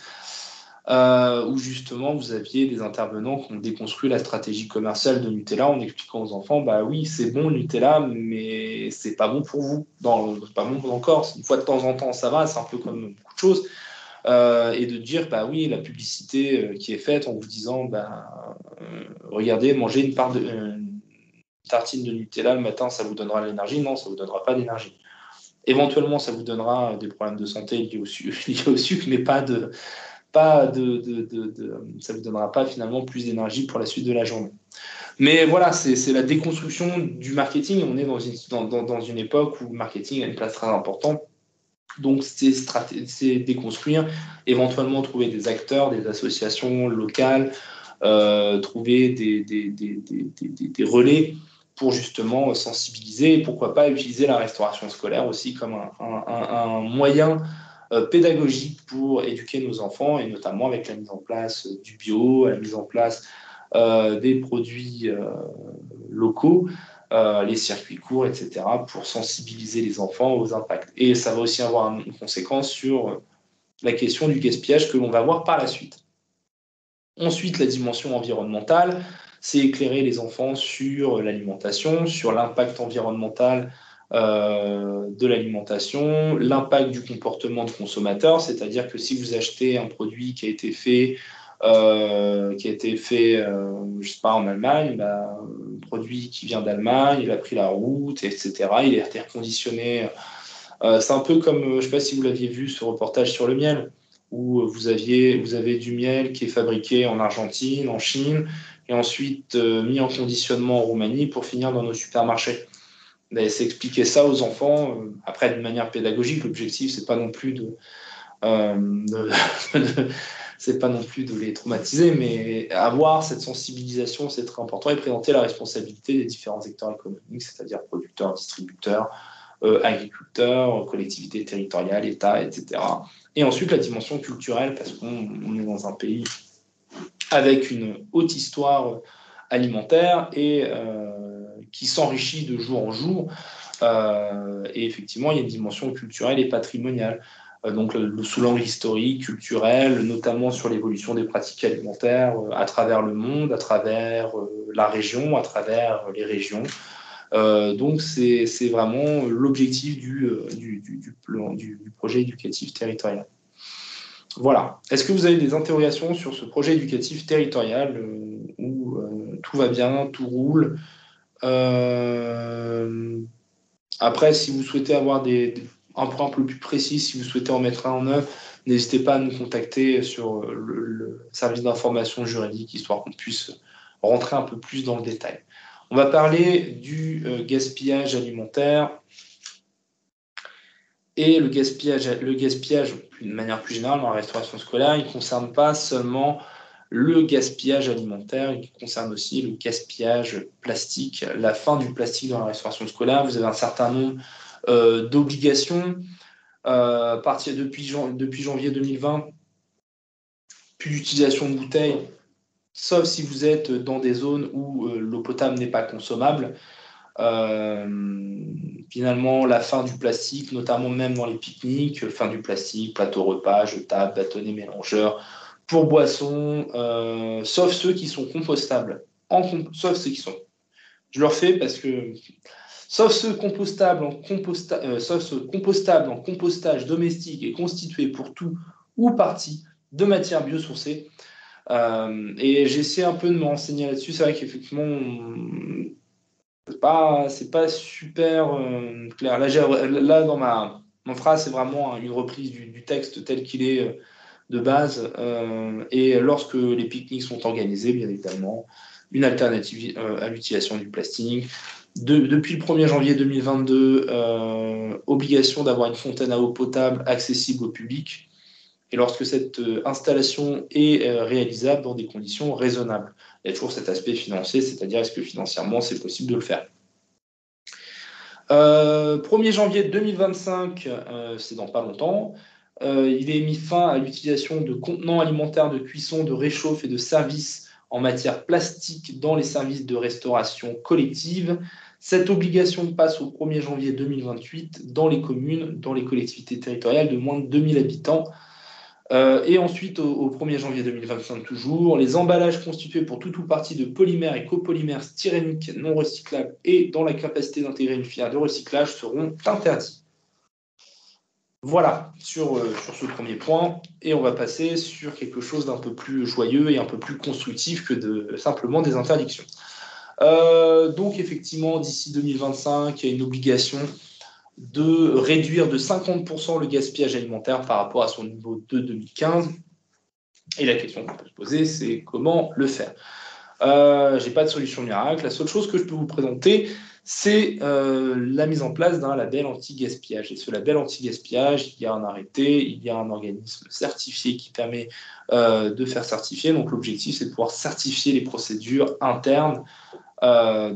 où justement vous aviez des intervenants qui ont déconstruit la stratégie commerciale de Nutella en expliquant aux enfants, bah oui, c'est bon le Nutella, mais c'est pas bon pour vous, c'est pas bon dans le corps. Une fois de temps en temps, ça va, c'est un peu comme beaucoup de choses. Et de dire, bah oui, la publicité qui est faite en vous disant, regardez, mangez une tartine de Nutella le matin, ça vous donnera de l'énergie. Non, ça ne vous donnera pas d'énergie. Éventuellement, ça vous donnera des problèmes de santé liés au sucre, mais ça ne vous donnera pas finalement plus d'énergie pour la suite de la journée. Mais voilà, c'est la déconstruction du marketing. On est dans une époque où le marketing a une place très importante. Donc, c'est déconstruire, éventuellement trouver des acteurs, des associations locales, trouver des relais pour justement sensibiliser et pourquoi pas utiliser la restauration scolaire aussi comme un moyen pédagogique pour éduquer nos enfants, et notamment avec la mise en place du bio, la mise en place des produits locaux, les circuits courts, etc., pour sensibiliser les enfants aux impacts. Et ça va aussi avoir une conséquence sur la question du gaspillage que l'on va voir par la suite. Ensuite, la dimension environnementale, c'est éclairer les enfants sur l'alimentation, sur l'impact environnemental de l'alimentation, l'impact du comportement de consommateur, c'est-à-dire que si vous achetez un produit qui a été fait, je ne sais pas, en Allemagne, un produit qui vient d'Allemagne, il a pris la route, etc., il est reconditionné. C'est un peu comme, je ne sais pas si vous l'aviez vu, ce reportage sur le miel, où vous avez du miel qui est fabriqué en Argentine, en Chine, et ensuite mis en conditionnement en Roumanie pour finir dans nos supermarchés. C'est expliquer ça aux enfants, après d'une manière pédagogique. L'objectif, c'est pas non plus c'est pas non plus de les traumatiser, mais avoir cette sensibilisation, c'est très important, et présenter la responsabilité des différents acteurs économiques, c'est-à-dire producteurs, distributeurs, agriculteurs, collectivités territoriales, État, etc. Et ensuite, la dimension culturelle, parce qu'on est dans un pays avec une haute histoire alimentaire et qui s'enrichit de jour en jour. Et effectivement, il y a une dimension culturelle et patrimoniale. Donc, sous l'angle historique, culturel, notamment sur l'évolution des pratiques alimentaires à travers le monde, à travers la région, à travers les régions. Donc, c'est vraiment l'objectif du projet éducatif territorial. Voilà. Est-ce que vous avez des interrogations sur ce projet éducatif territorial où tout va bien, tout roule? Après, si vous souhaitez avoir un point un peu plus précis, si vous souhaitez en mettre un en œuvre, n'hésitez pas à nous contacter sur le service d'information juridique, histoire qu'on puisse rentrer un peu plus dans le détail. On va parler du gaspillage alimentaire. Et le gaspillage, d'une manière plus générale, dans la restauration scolaire, il ne concerne pas seulement le gaspillage alimentaire, il concerne aussi le gaspillage plastique, la fin du plastique dans la restauration scolaire. Vous avez un certain nombre d'obligations. Depuis janvier 2020, plus d'utilisation de bouteilles, sauf si vous êtes dans des zones où l'eau potable n'est pas consommable. Finalement, la fin du plastique, notamment même dans les pique-niques, fin du plastique, plateau repas, jetables, bâtonnets, mélangeurs, pour boissons, sauf ceux qui sont compostables. Sauf ceux qui sont. Je le refais parce que. Sauf ceux compostables sauf ceux compostables en compostage domestique et constitués pour tout ou partie de matières biosourcées. Et j'essaie un peu de me renseigner là-dessus. C'est vrai qu'effectivement, c'est pas super clair. Là, dans ma phrase, c'est vraiment une reprise du texte tel qu'il est de base. Et lorsque les pique-niques sont organisés, bien évidemment, une alternative à l'utilisation du plastique. Depuis le 1er janvier 2022, obligation d'avoir une fontaine à eau potable accessible au public. Et lorsque cette installation est réalisable dans des conditions raisonnables. Il y a toujours cet aspect financier, c'est-à-dire est-ce que financièrement c'est possible de le faire. 1er janvier 2025, c'est dans pas longtemps, il est mis fin à l'utilisation de contenants alimentaires de cuisson, de réchauffe et de services en matière plastique dans les services de restauration collective. Cette obligation passe au 1er janvier 2028 dans les communes, dans les collectivités territoriales de moins de 2000 habitants. Et ensuite, au 1er janvier 2025 toujours, les emballages constitués pour tout ou partie de polymères et copolymères styréniques non recyclables et dans la capacité d'intégrer une filière de recyclage seront interdits. Voilà sur ce premier point. Et on va passer sur quelque chose d'un peu plus joyeux et un peu plus constructif que simplement des interdictions. Donc effectivement, d'ici 2025, il y a une obligation de réduire de 50% le gaspillage alimentaire par rapport à son niveau de 2015. Et la question qu'on peut se poser, c'est comment le faire. Je n'ai pas de solution miracle. La seule chose que je peux vous présenter, c'est la mise en place d'un label anti-gaspillage. Et ce label anti-gaspillage, il y a un arrêté, il y a un organisme certifié qui permet de faire certifier. Donc l'objectif, c'est de pouvoir certifier les procédures internes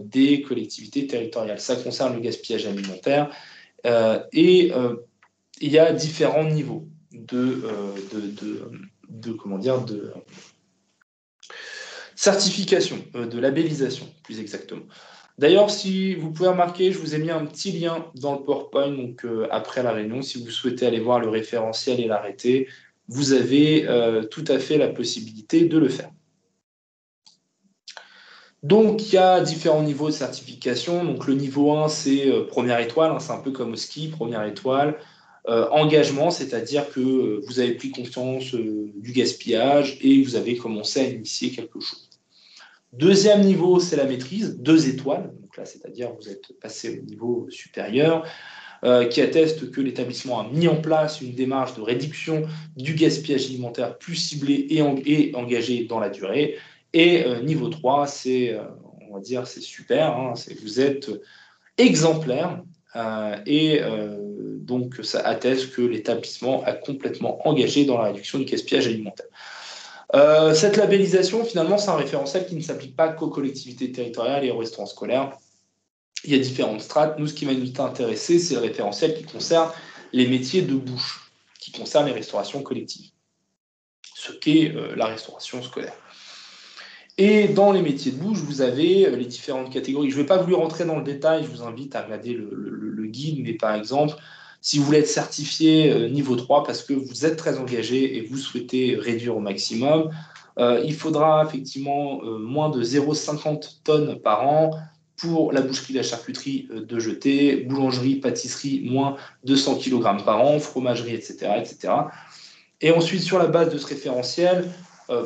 des collectivités territoriales. Ça concerne le gaspillage alimentaire. Et il y a différents niveaux de certification, de labellisation, plus exactement. D'ailleurs, si vous pouvez remarquer, je vous ai mis un petit lien dans le PowerPoint, donc après la réunion, si vous souhaitez aller voir le référentiel et l'arrêté, vous avez tout à fait la possibilité de le faire. Donc, il y a différents niveaux de certification. Donc, le niveau 1, c'est première étoile, hein, c'est un peu comme au ski, première étoile. Engagement, c'est-à-dire que vous avez pris conscience du gaspillage et vous avez commencé à initier quelque chose. Deuxième niveau, c'est la maîtrise, 2 étoiles. Donc là, c'est-à-dire que vous êtes passé au niveau supérieur, qui atteste que l'établissement a mis en place une démarche de réduction du gaspillage alimentaire plus ciblée et engagée dans la durée. Et niveau 3, c'est, on va dire, c'est super, hein, vous êtes exemplaire donc ça atteste que l'établissement a complètement engagé dans la réduction du gaspillage alimentaire. Cette labellisation, finalement, c'est un référentiel qui ne s'applique pas qu'aux collectivités territoriales et aux restaurants scolaires. Il y a différentes strates. Nous, ce qui va nous intéresser, c'est le référentiel qui concerne les métiers de bouche, qui concerne les restaurations collectives, ce qu'est la restauration scolaire. Et dans les métiers de bouche, vous avez les différentes catégories. Je ne vais pas vous rentrer dans le détail, je vous invite à regarder le guide, mais par exemple, si vous voulez être certifié niveau 3 parce que vous êtes très engagé et vous souhaitez réduire au maximum, il faudra effectivement moins de 0,50 tonnes par an pour la boucherie, la charcuterie de jeter, boulangerie, pâtisserie, moins 200 kg par an, fromagerie, etc., etc. Et ensuite, sur la base de ce référentiel,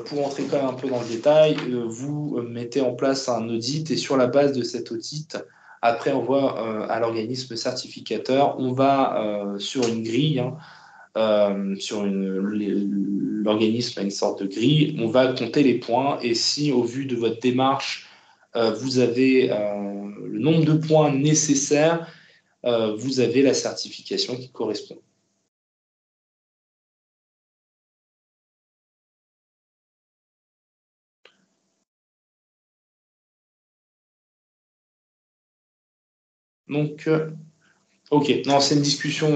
pour entrer quand même un peu dans le détail, vous mettez en place un audit et sur la base de cet audit, après on voit à l'organisme certificateur, on va sur une grille, l'organisme a une sorte de grille, on va compter les points et si au vu de votre démarche, vous avez le nombre de points nécessaires, vous avez la certification qui correspond. Donc, ok, non, c'est une discussion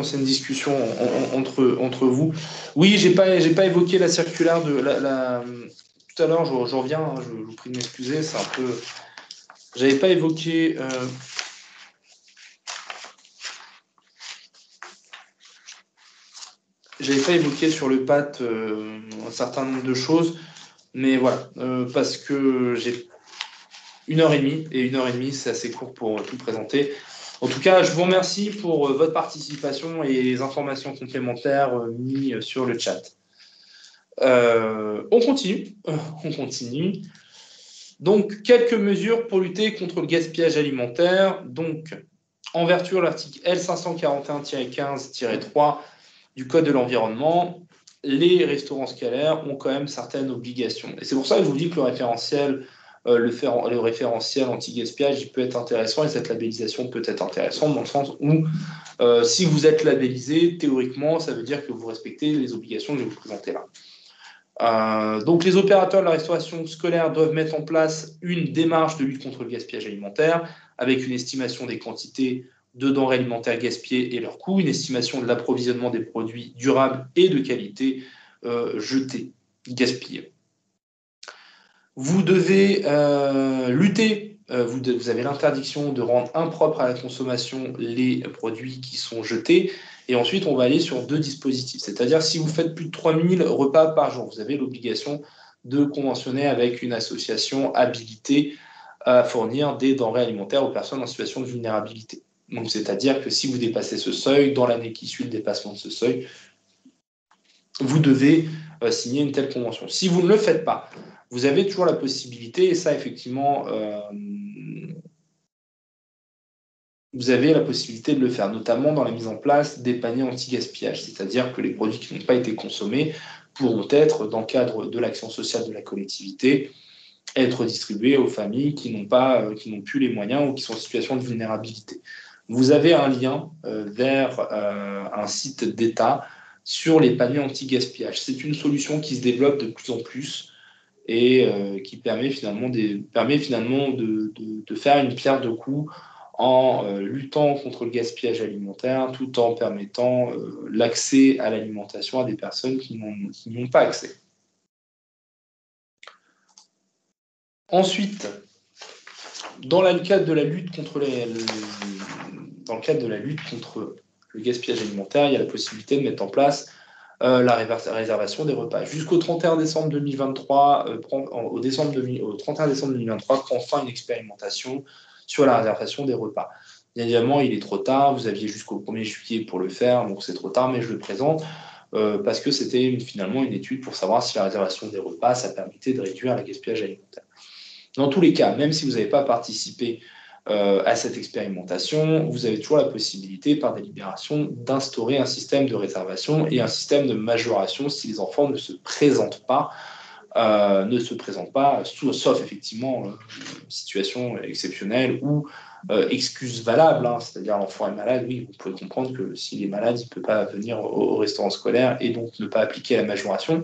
entre vous. Oui, j'ai pas évoqué la circulaire de tout à l'heure. Je reviens. Hein, je vous prie de m'excuser. C'est un peu. J'avais pas évoqué. J'avais pas évoqué sur le PAT un certain nombre de choses, mais voilà, parce que j'ai 1h30 et 1h30, c'est assez court pour tout présenter. En tout cas, je vous remercie pour votre participation et les informations complémentaires mises sur le chat. On continue. Donc, quelques mesures pour lutter contre le gaspillage alimentaire. Donc, en vertu de l'article L541-15-3 du Code de l'environnement, les restaurants scolaires ont quand même certaines obligations. Et c'est pour ça que je vous dis que le référentiel anti-gaspillage, il peut être intéressant et cette labellisation peut être intéressante dans le sens où si vous êtes labellisé, théoriquement, ça veut dire que vous respectez les obligations que je vais vous présenter là. Donc les opérateurs de la restauration scolaire doivent mettre en place une démarche de lutte contre le gaspillage alimentaire avec une estimation des quantités de denrées alimentaires gaspillées et leurs coûts, une estimation de l'approvisionnement des produits durables et de qualité jetés, gaspillés. Vous devez lutter, vous avez l'interdiction de rendre impropres à la consommation les produits qui sont jetés. Et ensuite, on va aller sur 2 dispositifs. C'est-à-dire, si vous faites plus de 3000 repas par jour, vous avez l'obligation de conventionner avec une association habilitée à fournir des denrées alimentaires aux personnes en situation de vulnérabilité. Donc, c'est-à-dire que si vous dépassez ce seuil, dans l'année qui suit le dépassement de ce seuil, vous devez signer une telle convention. Si vous ne le faites pas, vous avez toujours la possibilité, et ça, effectivement, vous avez la possibilité de le faire, notamment dans la mise en place des paniers anti-gaspillage, c'est-à-dire que les produits qui n'ont pas été consommés pourront être, dans le cadre de l'action sociale de la collectivité, être distribués aux familles qui n'ont plus les moyens ou qui sont en situation de vulnérabilité. Vous avez un lien vers un site d'État sur les paniers anti-gaspillage. C'est une solution qui se développe de plus en plus et qui permet finalement de faire une pierre de coups en luttant contre le gaspillage alimentaire tout en permettant l'accès à l'alimentation à des personnes qui n'y ont pas accès. Ensuite, dans le cadre de la lutte contre le gaspillage alimentaire, il y a la possibilité de mettre en place la réservation des repas. Jusqu'au 31 décembre 2023, au 31 décembre 2023, prend fin une expérimentation sur la réservation des repas. Bien évidemment, il est trop tard, vous aviez jusqu'au 1er juillet pour le faire, donc c'est trop tard, mais je le présente parce que c'était finalement une étude pour savoir si la réservation des repas, ça permettait de réduire le gaspillage alimentaire. Dans tous les cas, même si vous n'avez pas participé à cette expérimentation, vous avez toujours la possibilité, par délibération, d'instaurer un système de réservation et un système de majoration si les enfants ne se présentent pas, sauf effectivement situation exceptionnelle ou excuse valable, hein, c'est-à-dire l'enfant est malade, oui, vous pouvez comprendre que s'il est malade, il ne peut pas venir au restaurant scolaire et donc ne pas appliquer la majoration.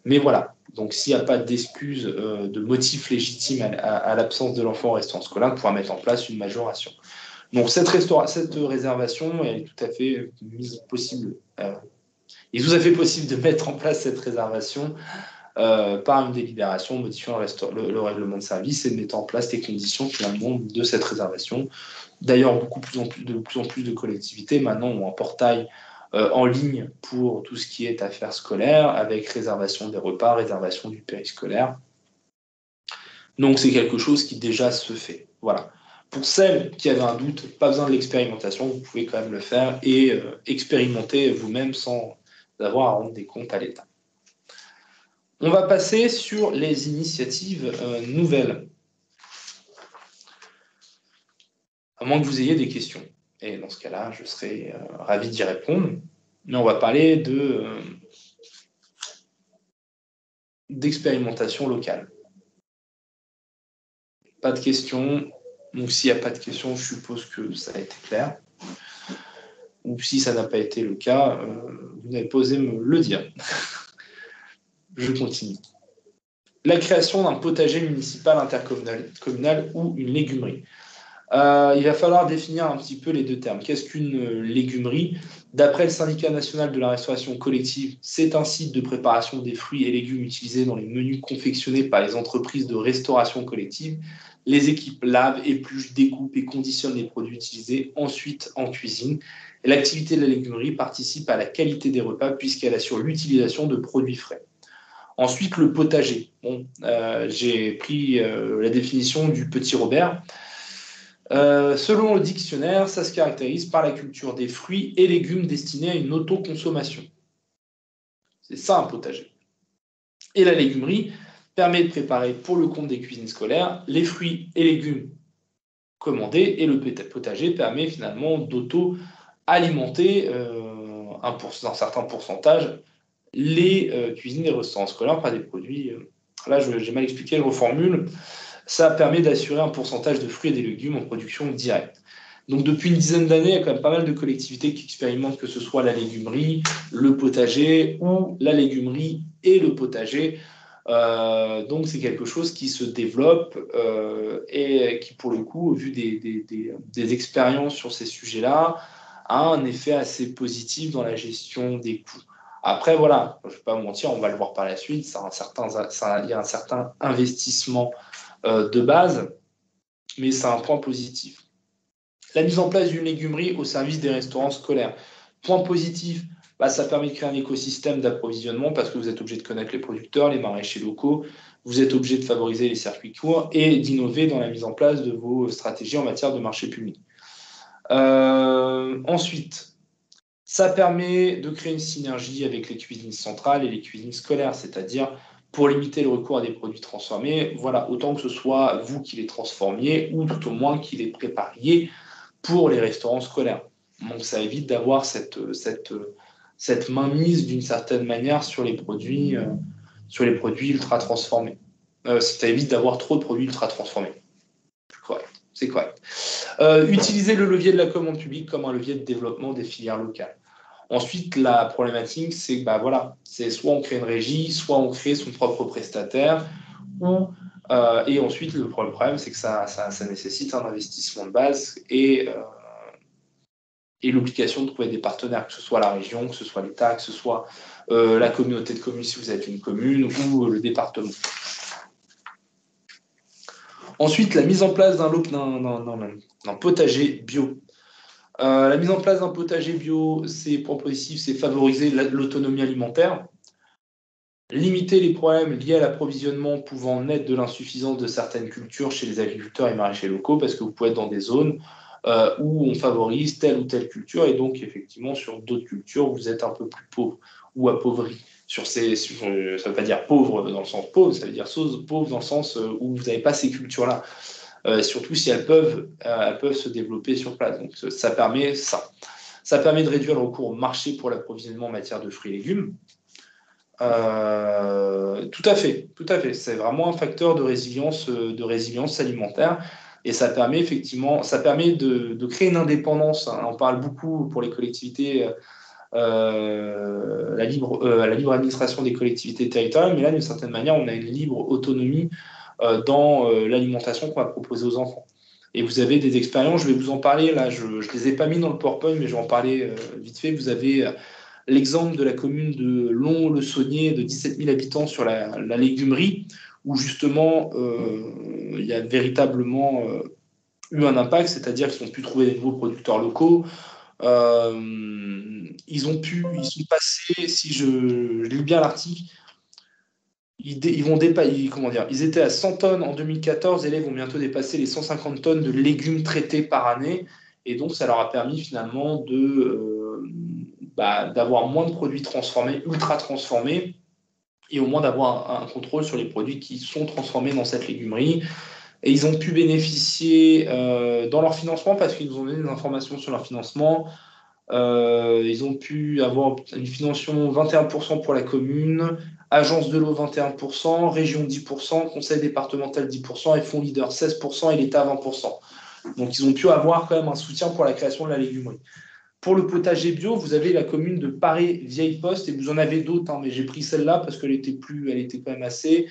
Mais voilà, donc s'il n'y a pas d'excuse, de motif légitime à l'absence de l'enfant au restaurant scolaire, on pourra mettre en place une majoration. Donc cette réservation, elle est tout à fait possible. Il est tout à fait possible de mettre en place cette réservation par une délibération modifiant le règlement de service et de mettre en place les conditions finalement de cette réservation. D'ailleurs, de plus en plus de collectivités maintenant ont un portail en ligne pour tout ce qui est affaires scolaires, avec réservation des repas, réservation du périscolaire. Donc c'est quelque chose qui déjà se fait. Voilà. Pour celles qui avaient un doute, pas besoin de l'expérimentation, vous pouvez quand même le faire et expérimenter vous-même sans avoir à rendre des comptes à l'État. On va passer sur les initiatives nouvelles. À moins que vous ayez des questions. Et dans ce cas-là, je serai ravi d'y répondre. Mais on va parler d'expérimentation locale. Pas de questions. Donc s'il n'y a pas de questions, je suppose que ça a été clair. Ou si ça n'a pas été le cas, vous n'avez pas osé me le dire. Je continue. La création d'un potager municipal intercommunal ou une légumerie. Il va falloir définir un petit peu les deux termes. Qu'est-ce qu'une légumerie? D'après le Syndicat national de la restauration collective, c'est un site de préparation des fruits et légumes utilisés dans les menus confectionnés par les entreprises de restauration collective. Les équipes lavent, épluchent, découpent et conditionnent les produits utilisés ensuite en cuisine. Et l'activité de la légumerie participe à la qualité des repas puisqu'elle assure l'utilisation de produits frais. Ensuite, le potager. J'ai pris la définition du Petit Robert. Selon le dictionnaire, ça se caractérise par la culture des fruits et légumes destinés à une autoconsommation. C'est ça un potager. Et la légumerie permet de préparer pour le compte des cuisines scolaires les fruits et légumes commandés et le potager permet finalement d'auto-alimenter un certain pourcentage les cuisines et restaurants scolaires par des produits. Là, j'ai mal expliqué, je reformule. Ça permet d'assurer un pourcentage de fruits et des légumes en production directe. Donc depuis une dizaine d'années, il y a quand même pas mal de collectivités qui expérimentent, que ce soit la légumerie, le potager ou la légumerie et le potager. Donc c'est quelque chose qui se développe et qui, pour le coup, au vu des expériences sur ces sujets-là, a un effet assez positif dans la gestion des coûts. Après, voilà, je ne vais pas vous mentir, on va le voir par la suite, il y a un certain investissement de base, mais c'est un point positif. La mise en place d'une légumerie au service des restaurants scolaires. Point positif, ça permet de créer un écosystème d'approvisionnement parce que vous êtes obligé de connaître les producteurs, les maraîchers locaux, vous êtes obligé de favoriser les circuits courts et d'innover dans la mise en place de vos stratégies en matière de marché public. Ensuite, ça permet de créer une synergie avec les cuisines centrales et les cuisines scolaires, c'est-à-dire pour limiter le recours à des produits transformés, voilà, autant que ce soit vous qui les transformiez ou tout au moins qui les prépariez pour les restaurants scolaires. Donc ça évite d'avoir cette mainmise d'une certaine manière sur les produits ultra transformés. Ça évite d'avoir trop de produits ultra transformés. C'est correct. Utiliser le levier de la commande publique comme un levier de développement des filières locales. Ensuite, la problématique, c'est que c'est soit on crée une régie, soit on crée son propre prestataire, et ensuite, le problème, c'est que ça nécessite un investissement de base et l'obligation de trouver des partenaires, que ce soit la région, que ce soit l'État, que ce soit la communauté de communes si vous êtes une commune, ou le département. Ensuite, la mise en place d'un potager bio. La mise en place d'un potager bio, c'est point positif, c'est favoriser l'autonomie alimentaire, limiter les problèmes liés à l'approvisionnement pouvant naître de l'insuffisance de certaines cultures chez les agriculteurs et maraîchers locaux, parce que vous pouvez être dans des zones où on favorise telle ou telle culture, et donc effectivement sur d'autres cultures, vous êtes un peu plus pauvre ou appauvri. Ça ne veut pas dire pauvre dans le sens pauvre, ça veut dire pauvre dans le sens où vous n'avez pas ces cultures-là. Surtout si elles peuvent se développer sur place. Donc ça permet ça. Ça permet de réduire le recours au marché pour l'approvisionnement en matière de fruits et légumes. Tout à fait. C'est vraiment un facteur de résilience alimentaire. Et ça permet effectivement, de créer une indépendance. On parle beaucoup pour les collectivités, la libre administration des collectivités territoriales, mais là, d'une certaine manière, on a une libre autonomie dans l'alimentation qu'on va proposer aux enfants. Et vous avez des expériences, je vais vous en parler, là, je ne les ai pas mis dans le PowerPoint, mais je vais en parler vite fait. Vous avez l'exemple de la commune de Lons-le-Saunier, de 17 000 habitants, sur la légumerie, où justement, il y a véritablement eu un impact, c'est-à-dire qu'ils ont pu trouver des nouveaux producteurs locaux. Ils sont passés, si je lis bien l'article, ils étaient à 100 tonnes en 2014, et là, ils vont bientôt dépasser les 150 tonnes de légumes traités par année. Et donc, ça leur a permis finalement d'avoir moins de produits transformés, ultra transformés, et au moins d'avoir un contrôle sur les produits qui sont transformés dans cette légumerie. Et ils ont pu bénéficier dans leur financement, parce qu'ils nous ont donné des informations sur leur financement. Ils ont pu avoir une financement 21% pour la commune, agence de l'eau 21%, région 10%, conseil départemental 10% et fonds leader 16% et l'État 20%. Donc ils ont pu avoir quand même un soutien pour la création de la légumerie. Pour le potager bio, vous avez la commune de Paris-Vieille-Poste, et vous en avez d'autres, mais j'ai pris celle-là parce qu'elle était quand même assez.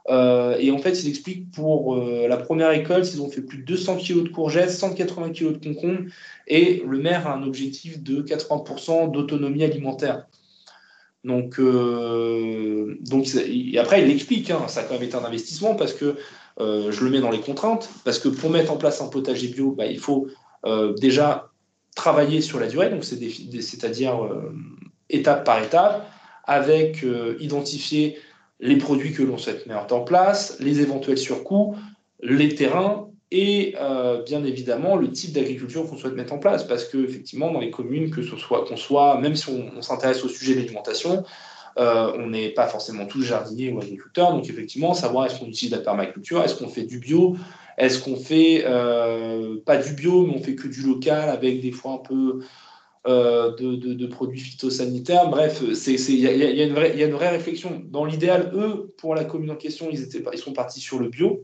Et en fait, ils expliquent pour la première école, ils ont fait plus de 200 kg de courgettes, 180 kg de concombres, et le maire a un objectif de 80% d'autonomie alimentaire. Donc après, il l'explique, ça a quand même été un investissement, parce que je le mets dans les contraintes, parce que pour mettre en place un potager bio, il faut déjà travailler sur la durée, donc c'est-à-dire étape par étape, avec identifier les produits que l'on souhaite mettre en place, les éventuels surcoûts, les terrains et bien évidemment le type d'agriculture qu'on souhaite mettre en place. Parce qu'effectivement, dans les communes, même si on s'intéresse au sujet de l'alimentation, on n'est pas forcément tous jardiniers ou agriculteurs. Donc effectivement, savoir est-ce qu'on utilise la permaculture, est-ce qu'on fait du bio, est-ce qu'on fait pas du bio, mais on fait que du local, avec des fois un peu de produits phytosanitaires. Bref, il y a une vraie réflexion. Dans l'idéal, eux, pour la commune en question, ils sont partis sur le bio.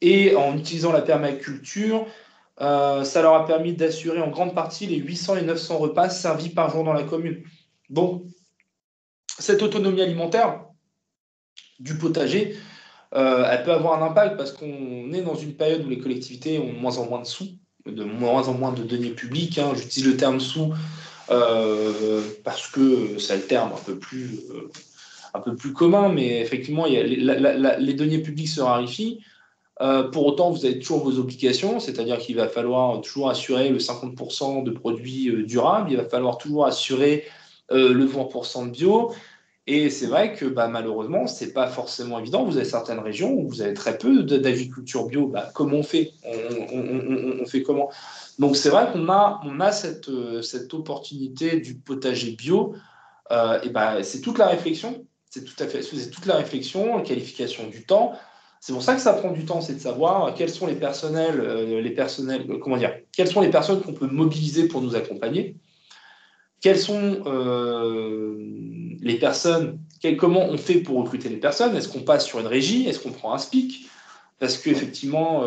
Et en utilisant la permaculture, ça leur a permis d'assurer en grande partie les 800 et 900 repas servis par jour dans la commune. Donc, cette autonomie alimentaire du potager, elle peut avoir un impact parce qu'on est dans une période où les collectivités ont de moins en moins de sous, de moins en moins de deniers publics. Hein. J'utilise le terme sous parce que c'est le terme un peu plus commun, mais effectivement, les deniers publics se raréfient. Pour autant, vous avez toujours vos obligations, c'est-à-dire qu'il va falloir toujours assurer le 50% de produits durables, il va falloir toujours assurer le 20% de bio. Et c'est vrai que malheureusement, ce n'est pas forcément évident. Vous avez certaines régions où vous avez très peu d'agriculture bio. Comment on fait on fait comment? Donc c'est vrai qu'on a cette opportunité du potager bio. C'est toute la réflexion. C'est toute la réflexion, la qualification du temps. C'est pour ça que ça prend du temps, c'est de savoir quels sont quelles sont les personnes qu'on peut mobiliser pour nous accompagner. Quelles sont les personnes, comment on fait pour recruter les personnes? Est-ce qu'on passe sur une régie? Est-ce qu'on prend un SPIC? Parce qu'effectivement,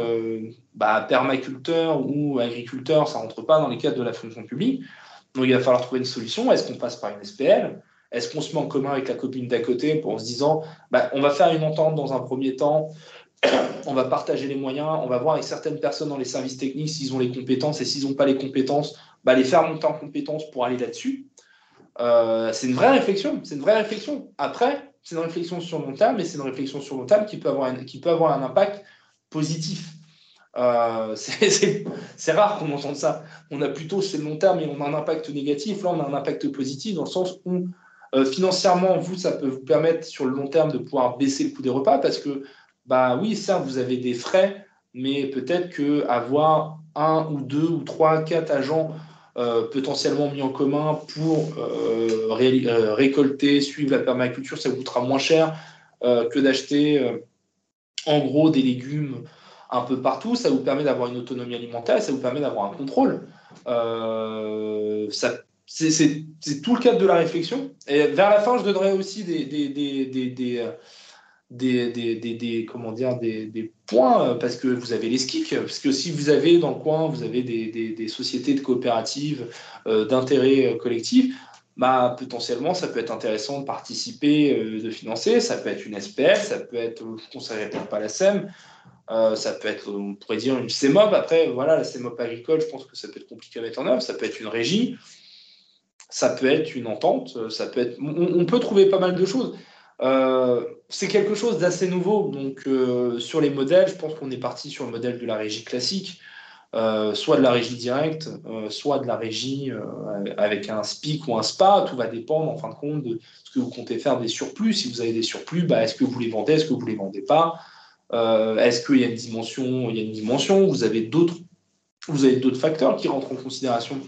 permaculteur ou agriculteur, ça ne rentre pas dans les cadres de la fonction publique. Donc il va falloir trouver une solution. Est-ce qu'on passe par une SPL? Est-ce qu'on se met en commun avec la commune d'à côté en se disant, on va faire une entente dans un premier temps, on va partager les moyens, on va voir avec certaines personnes dans les services techniques s'ils ont les compétences et s'ils n'ont pas les compétences, les faire monter en compétences pour aller là-dessus. C'est une vraie réflexion. C'est une vraie réflexion. Après, c'est une réflexion sur long terme, mais c'est une réflexion sur long terme qui peut avoir un impact positif. C'est rare qu'on entende ça. On a plutôt, c'est le long terme, mais on a un impact négatif. Là, on a un impact positif dans le sens où financièrement, ça peut vous permettre sur le long terme de pouvoir baisser le coût des repas parce que, oui, certes, vous avez des frais, mais peut-être qu'avoir un ou deux ou trois, quatre agents potentiellement mis en commun pour récolter, suivre la permaculture, ça vous coûtera moins cher que d'acheter en gros des légumes un peu partout. Ça vous permet d'avoir une autonomie alimentaire, ça vous permet d'avoir un contrôle. C'est tout le cadre de la réflexion. Et vers la fin, je donnerai aussi des points, parce que vous avez les SKIC, parce que si vous avez dans le coin, vous avez des sociétés de coopératives d'intérêt collectif, potentiellement, ça peut être intéressant de participer, de financer. Ça peut être une SPL, ça peut être, je ne conseillerais peut-être pas la SEM, ça peut être, on pourrait dire, une CEMOP. Après, voilà, la CEMOP agricole, je pense que ça peut être compliqué à mettre en œuvre. Ça peut être une régie, ça peut être une entente, ça peut être... On peut trouver pas mal de choses. C'est quelque chose d'assez nouveau. Donc, sur les modèles, je pense qu'on est parti sur le modèle de la régie classique, soit de la régie directe, soit de la régie avec un SPIC ou un SPA. Tout va dépendre, en fin de compte, de ce que vous comptez faire des surplus. Si vous avez des surplus, est-ce que vous les vendez, est-ce que vous ne les vendez pas? Est-ce qu'il y a une dimension? Il y a une dimension. Vous avez d'autres facteurs qui rentrent en considération.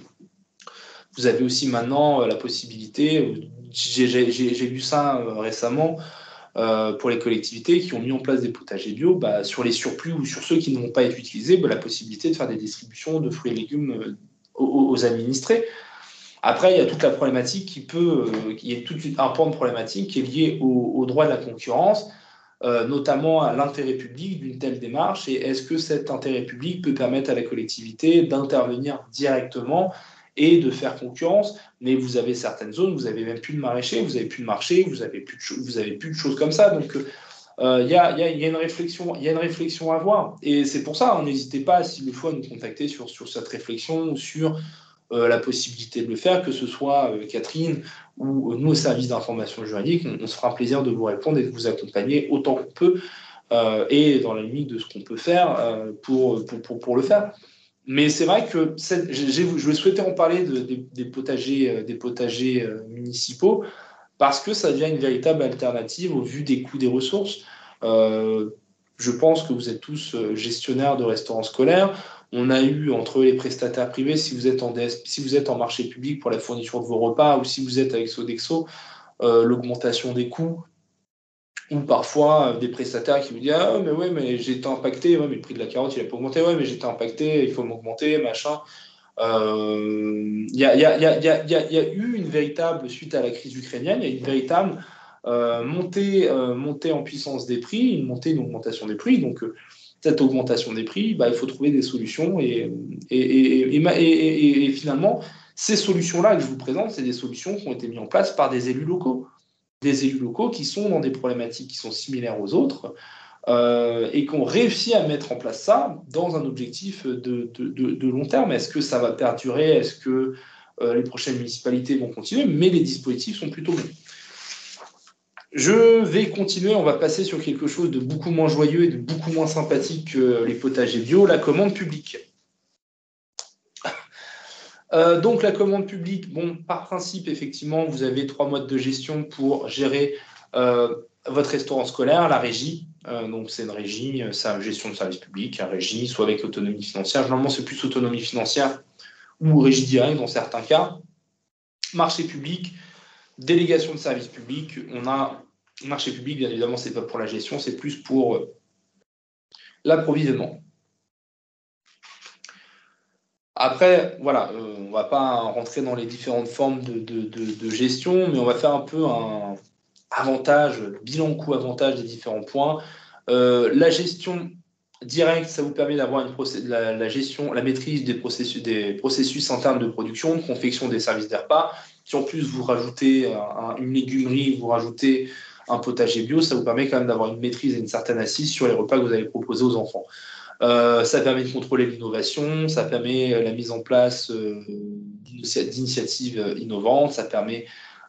Vous avez aussi maintenant la possibilité, j'ai lu ça récemment, pour les collectivités qui ont mis en place des potagers bio, sur les surplus ou sur ceux qui ne vont pas être utilisés, la possibilité de faire des distributions de fruits et légumes aux administrés. Après, il y a toute la problématique il y a tout un pan de problématique qui est lié au droit de la concurrence, notamment à l'intérêt public d'une telle démarche, et est-ce que cet intérêt public peut permettre à la collectivité d'intervenir directement et de faire concurrence? Mais vous avez certaines zones, vous n'avez même plus de maraîchers, vous n'avez plus de marché, vous n'avez plus de choses comme ça. Donc, il y a une réflexion à avoir. Et c'est pour ça, n'hésitez pas, s'il le faut, à nous contacter sur cette réflexion, sur la possibilité de le faire, que ce soit Catherine ou nous au service d'information juridique. On se fera un plaisir de vous répondre et de vous accompagner autant qu'on peut et dans la limite de ce qu'on peut faire pour le faire. Mais c'est vrai que je souhaitais en parler des potagers municipaux parce que ça devient une véritable alternative au vu des coûts des ressources. Je pense que vous êtes tous gestionnaires de restaurants scolaires. On a eu entre les prestataires privés, si vous êtes en marché public pour la fourniture de vos repas ou si vous êtes avec Sodexo, l'augmentation des coûts, ou parfois des prestataires qui vous disent ah mais j'ai été impacté, mais le prix de la carotte il a pas augmenté, mais j'ai été impacté, il faut m'augmenter, machin. Il y a eu une véritable, suite à la crise ukrainienne, il y a une véritable montée en puissance des prix, une augmentation des prix. Donc, cette augmentation des prix, il faut trouver des solutions. Et finalement, ces solutions-là que je vous présente, c'est des solutions qui ont été mises en place par des élus locaux. Des élus locaux qui sont dans des problématiques qui sont similaires aux autres, et qui ont réussi à mettre en place ça dans un objectif de long terme. Est-ce que ça va perdurer? Est-ce que les prochaines municipalités vont continuer? Mais les dispositifs sont plutôt bons. Je vais continuer, on va passer sur quelque chose de beaucoup moins joyeux et de beaucoup moins sympathique que les potagers bio, la commande publique. Donc la commande publique, par principe, effectivement, vous avez 3 modes de gestion pour gérer votre restaurant scolaire, la régie. Donc c'est une régie, c'est une gestion de service public, la régie, soit avec autonomie financière. Généralement, c'est plus autonomie financière ou régie directe dans certains cas. Marché public, délégation de service public. On a marché public, bien évidemment, c'est pas pour la gestion, c'est plus pour l'approvisionnement. Après, voilà, on ne va pas rentrer dans les différentes formes de gestion, mais on va faire un peu un bilan coût-avantage des différents points. La gestion directe, ça vous permet d'avoir la maîtrise des processus internes de production, de confection des services des repas. Si en plus vous rajoutez une légumerie, vous rajoutez un potager bio, ça vous permet quand même d'avoir une maîtrise et une certaine assise sur les repas que vous allez proposer aux enfants. Ça permet de contrôler l'innovation, ça permet la mise en place d'initiatives innovantes, ça permet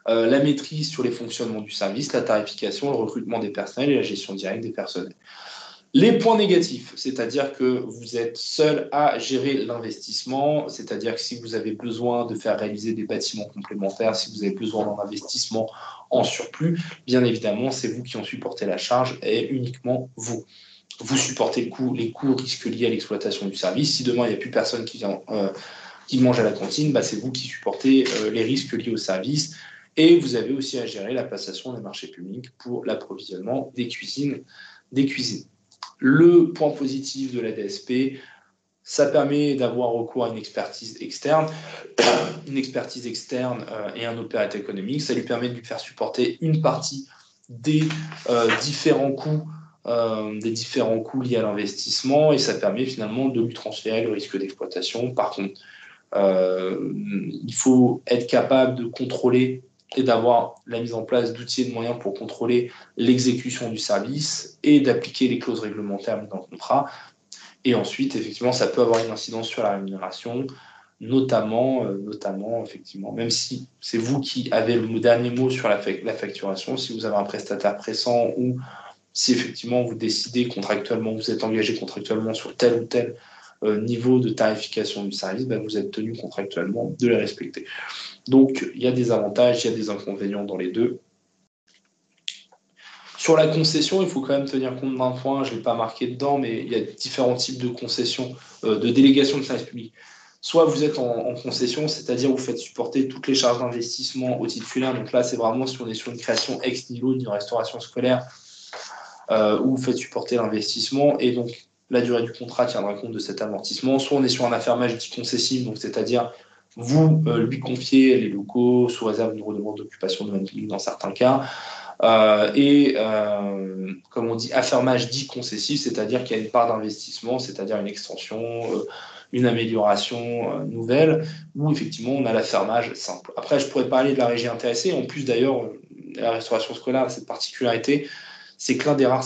la maîtrise sur les fonctionnements du service, la tarification, le recrutement des personnels et la gestion directe des personnels. Les points négatifs, c'est-à-dire que vous êtes seul à gérer l'investissement, c'est-à-dire que si vous avez besoin de faire réaliser des bâtiments complémentaires, si vous avez besoin d'un investissement en surplus, bien évidemment, c'est vous qui en supportez la charge et uniquement vous. Vous supportez les coûts risques liés à l'exploitation du service. Si demain, il n'y a plus personne qui mange à la cantine, c'est vous qui supportez les risques liés au service. Et vous avez aussi à gérer la passation des marchés publics pour l'approvisionnement des cuisines. Le point positif de la DSP, ça permet d'avoir recours à une expertise externe et un opérateur économique. Ça lui permet de lui faire supporter une partie des différents coûts liés à l'investissement, et ça permet finalement de lui transférer le risque d'exploitation. Par contre, il faut être capable de contrôler et d'avoir la mise en place d'outils et de moyens pour contrôler l'exécution du service et d'appliquer les clauses réglementaires mises dans le contrat. Et ensuite, effectivement, ça peut avoir une incidence sur la rémunération, notamment effectivement, même si c'est vous qui avez le dernier mot sur la facturation, si vous avez un prestataire pressant ou si effectivement vous décidez contractuellement, vous êtes engagé contractuellement sur tel ou tel niveau de tarification du service, vous êtes tenu contractuellement de les respecter. Donc, il y a des avantages, il y a des inconvénients dans les deux. Sur la concession, il faut quand même tenir compte d'un point, je ne l'ai pas marqué dedans, mais il y a différents types de concessions, de délégation de service public. Soit vous êtes en concession, c'est-à-dire vous faites supporter toutes les charges d'investissement au titulaire. Donc là, c'est vraiment si on est sur une création ex nihilo d'une restauration scolaire, où vous faites supporter l'investissement, et donc la durée du contrat tiendra compte de cet amortissement. Soit on est sur un affermage dit concessif, donc c'est-à-dire vous lui confiez les locaux sous réserve d'une redevance d'occupation de public dans certains cas. Comme on dit, affermage dit concessif, c'est-à-dire qu'il y a une part d'investissement, c'est-à-dire une extension, une amélioration nouvelle, où effectivement on a l'affermage simple. Après, je pourrais parler de la régie intéressée. En plus, d'ailleurs, la restauration scolaire a cette particularité, c'est que un des rares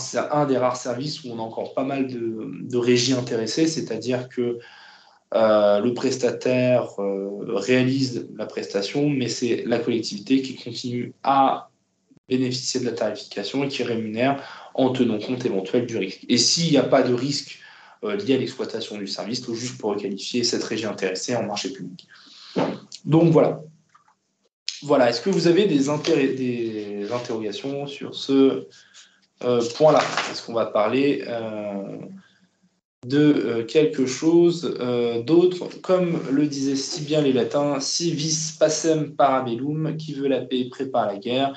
services où on a encore pas mal de régies intéressées, c'est-à-dire que le prestataire réalise la prestation, mais c'est la collectivité qui continue à bénéficier de la tarification et qui rémunère en tenant compte éventuel du risque. Et s'il n'y a pas de risque lié à l'exploitation du service, le juge pourrait qualifier cette régie intéressée en marché public. Donc voilà. Voilà, est-ce que vous avez des interrogations sur ce point-là? Est-ce qu'on va parler de quelque chose d'autre? Comme le disaient si bien les latins, si vis pacem parabellum, qui veut la paix prépare la guerre.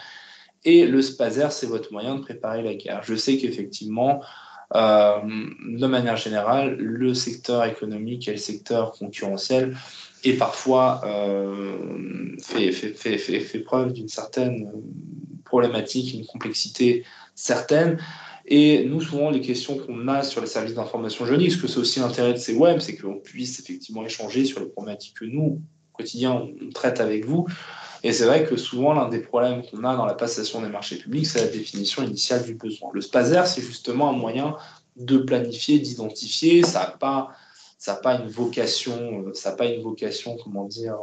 Et le spaser, c'est votre moyen de préparer la guerre. Je sais qu'effectivement, de manière générale, le secteur économique et le secteur concurrentiel et parfois fait preuve d'une certaine problématique, une complexité certaine. Et nous, souvent, les questions qu'on a sur les services d'information juridique, parce que c'est aussi l'intérêt de ces web, c'est qu'on puisse effectivement échanger sur les problématiques que nous, au quotidien, on traite avec vous. Et c'est vrai que souvent, l'un des problèmes qu'on a dans la passation des marchés publics, c'est la définition initiale du besoin. Le SPASER, c'est justement un moyen de planifier, d'identifier. Ça n'a pas une vocation, comment dire,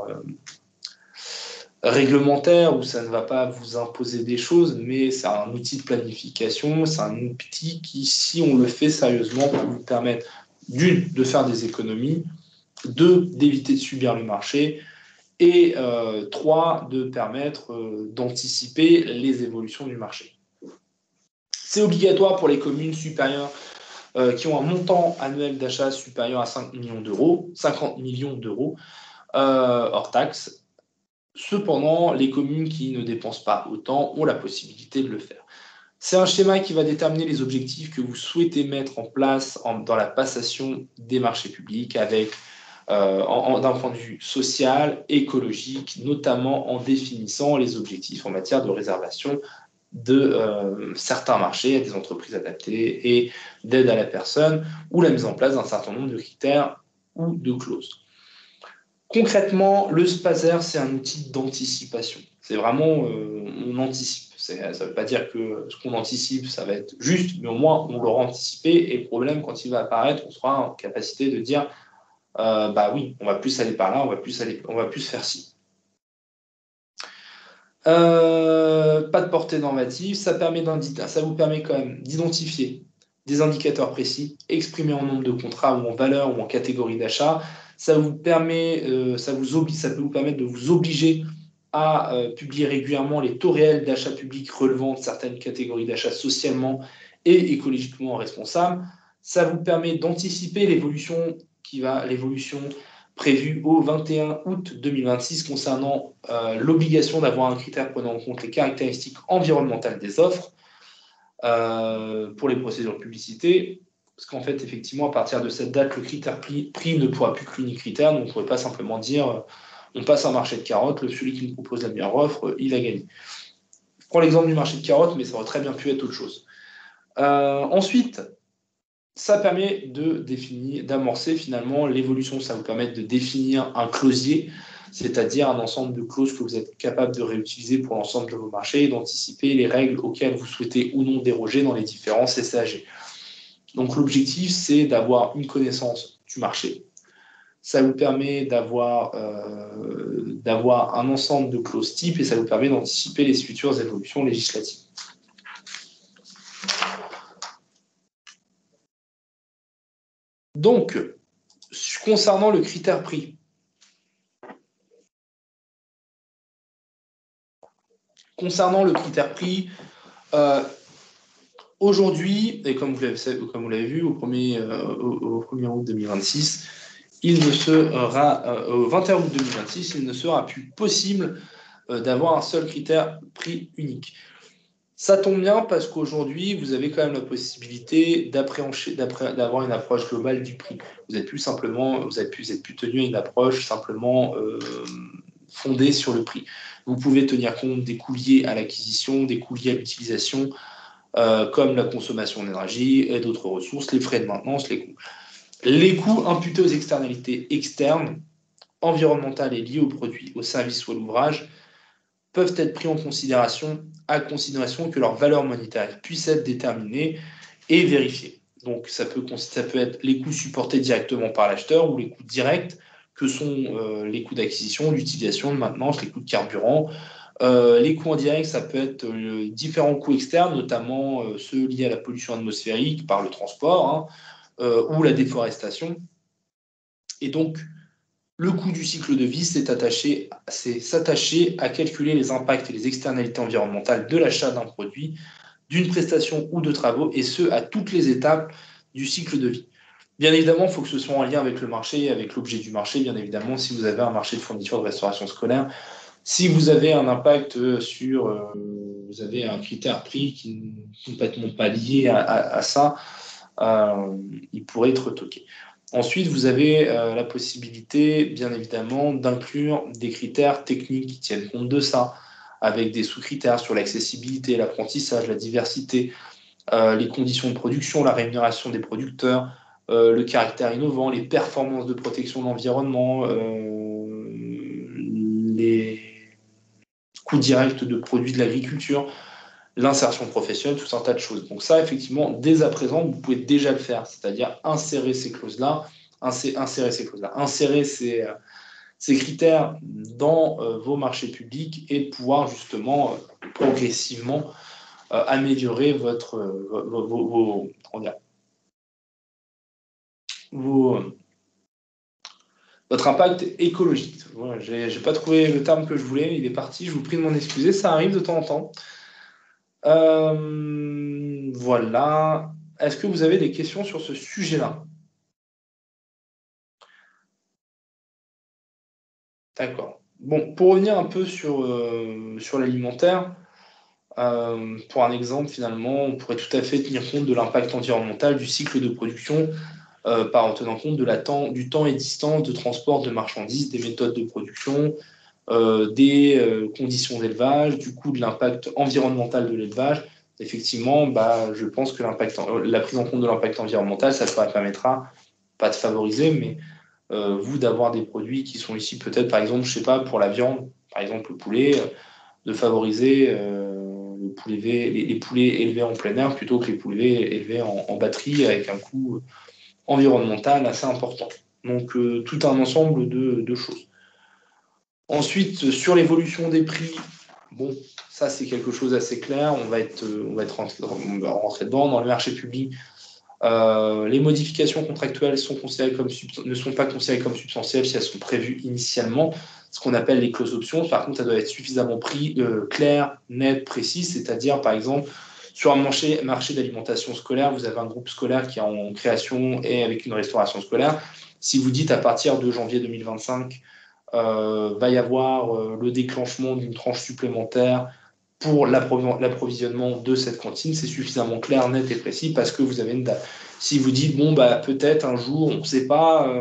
réglementaire, où ça ne va pas vous imposer des choses, mais c'est un outil de planification, c'est un outil qui, si on le fait sérieusement, peut vous permettre, d'une, de faire des économies, deux, d'éviter de subir le marché, et trois, de permettre d'anticiper les évolutions du marché. C'est obligatoire pour les communes supérieures qui ont un montant annuel d'achat supérieur à 50 millions d'euros hors taxes. Cependant, les communes qui ne dépensent pas autant ont la possibilité de le faire. C'est un schéma qui va déterminer les objectifs que vous souhaitez mettre en place dans la passation des marchés publics avec d'un point de vue social, écologique, notamment en définissant les objectifs en matière de réservation de certains marchés à des entreprises adaptées et d'aide à la personne, ou la mise en place d'un certain nombre de critères ou de clauses. Concrètement, le SPASER, c'est un outil d'anticipation. C'est vraiment, on anticipe. Ça ne veut pas dire que ce qu'on anticipe, ça va être juste, mais au moins, on l'aura anticipé. Et le problème, quand il va apparaître, on sera en capacité de dire bah oui, on va plus aller par là, on va plus faire ci. Pas de portée normative, ça vous permet quand même d'identifier des indicateurs précis, exprimés en nombre de contrats ou en valeur ou en catégorie d'achat. Ça vous permet, ça peut vous permettre de vous obliger à publier régulièrement les taux réels d'achat public relevant de certaines catégories d'achat socialement et écologiquement responsables. Ça vous permet d'anticiper l'évolution prévue au 21 août 2026 concernant l'obligation d'avoir un critère prenant en compte les caractéristiques environnementales des offres pour les procédures de publicité. Parce qu'en fait, effectivement, à partir de cette date, le critère prix ne pourra plus que l'unique critère. Donc, on ne pourrait pas simplement dire on passe un marché de carottes, celui qui nous propose la meilleure offre, il a gagné. Je prends l'exemple du marché de carottes, mais ça aurait très bien pu être autre chose. Ensuite, ça permet d'amorcer finalement l'évolution. Ça vous permet de définir un clausier, c'est-à-dire un ensemble de clauses que vous êtes capable de réutiliser pour l'ensemble de vos marchés et d'anticiper les règles auxquelles vous souhaitez ou non déroger dans les différents CCAG. Donc l'objectif, c'est d'avoir une connaissance du marché. Ça vous permet d'avoir un ensemble de clauses types et ça vous permet d'anticiper les futures évolutions législatives. Donc, concernant le critère prix, aujourd'hui, et comme vous l'avez vu, au 1er août 2026, au 21 août 2026, il ne sera plus possible d'avoir un seul critère prix unique. Ça tombe bien parce qu'aujourd'hui, vous avez quand même la possibilité d'avoir une approche globale du prix. Vous êtes plus tenu à une approche simplement fondée sur le prix. Vous pouvez tenir compte des coûts liés à l'acquisition, des coûts liés à l'utilisation, comme la consommation d'énergie et d'autres ressources, les frais de maintenance, les coûts. Les coûts imputés aux externalités externes, environnementales et liées aux produits, aux services ou à l'ouvrage, peuvent être pris en considération, à considération que leur valeur monétaire puisse être déterminée et vérifiée. Donc ça peut être les coûts supportés directement par l'acheteur ou les coûts directs que sont les coûts d'acquisition, d'utilisation, de maintenance, les coûts de carburant. Les coûts indirects, ça peut être différents coûts externes, notamment ceux liés à la pollution atmosphérique par le transport ou la déforestation. Et donc, le coût du cycle de vie, c'est s'attacher à calculer les impacts et les externalités environnementales de l'achat d'un produit, d'une prestation ou de travaux, et ce, à toutes les étapes du cycle de vie. Bien évidemment, il faut que ce soit en lien avec le marché, avec l'objet du marché. Bien évidemment, si vous avez un marché de fourniture de restauration scolaire, si vous avez un impact vous avez un critère prix qui n'est complètement pas lié à ça, il pourrait être retoqué. Ensuite, vous avez la possibilité, bien évidemment, d'inclure des critères techniques qui tiennent compte de ça, avec des sous-critères sur l'accessibilité, l'apprentissage, la diversité, les conditions de production, la rémunération des producteurs, le caractère innovant, les performances de protection de l'environnement, les coûts directs de produits de l'agriculture, l'insertion professionnelle, tout un tas de choses. Donc ça, effectivement, dès à présent, vous pouvez déjà le faire, c'est-à-dire insérer ces clauses-là, insérer ces critères dans vos marchés publics et pouvoir justement progressivement améliorer votre impact écologique. Voilà, j'ai pas trouvé le terme que je voulais, il est parti, je vous prie de m'en excuser, ça arrive de temps en temps. Voilà. Est-ce que vous avez des questions sur ce sujet-là? D'accord. Bon, pour revenir un peu sur l'alimentaire, pour un exemple, finalement, on pourrait tout à fait tenir compte de l'impact environnemental du cycle de production en tenant compte du temps et distance de transport de marchandises, des méthodes de production, des conditions d'élevage, du coup de l'impact environnemental de l'élevage. Effectivement, je pense que la prise en compte de l'impact environnemental, ça permettra, pas de favoriser, mais vous d'avoir des produits qui sont ici peut-être, par exemple, je sais pas, pour la viande, par exemple le poulet, de favoriser les poulets élevés en plein air plutôt que les poulets élevés en batterie avec un coût environnemental assez important. Donc tout un ensemble de choses. Ensuite, sur l'évolution des prix, bon, ça c'est quelque chose d'assez clair. On va rentrer dedans. Dans le marché public, les modifications contractuelles ne sont pas considérées comme substantielles si elles sont prévues initialement, ce qu'on appelle les clauses options. Par contre, ça doit être suffisamment clair, net, précis, c'est-à-dire, par exemple, sur un marché d'alimentation scolaire, vous avez un groupe scolaire qui est en création et avec une restauration scolaire. Si vous dites à partir de janvier 2025, va y avoir le déclenchement d'une tranche supplémentaire pour l'approvisionnement de cette cantine, c'est suffisamment clair, net et précis parce que vous avez une date. Si vous dites, bon, peut-être un jour, on ne sait pas,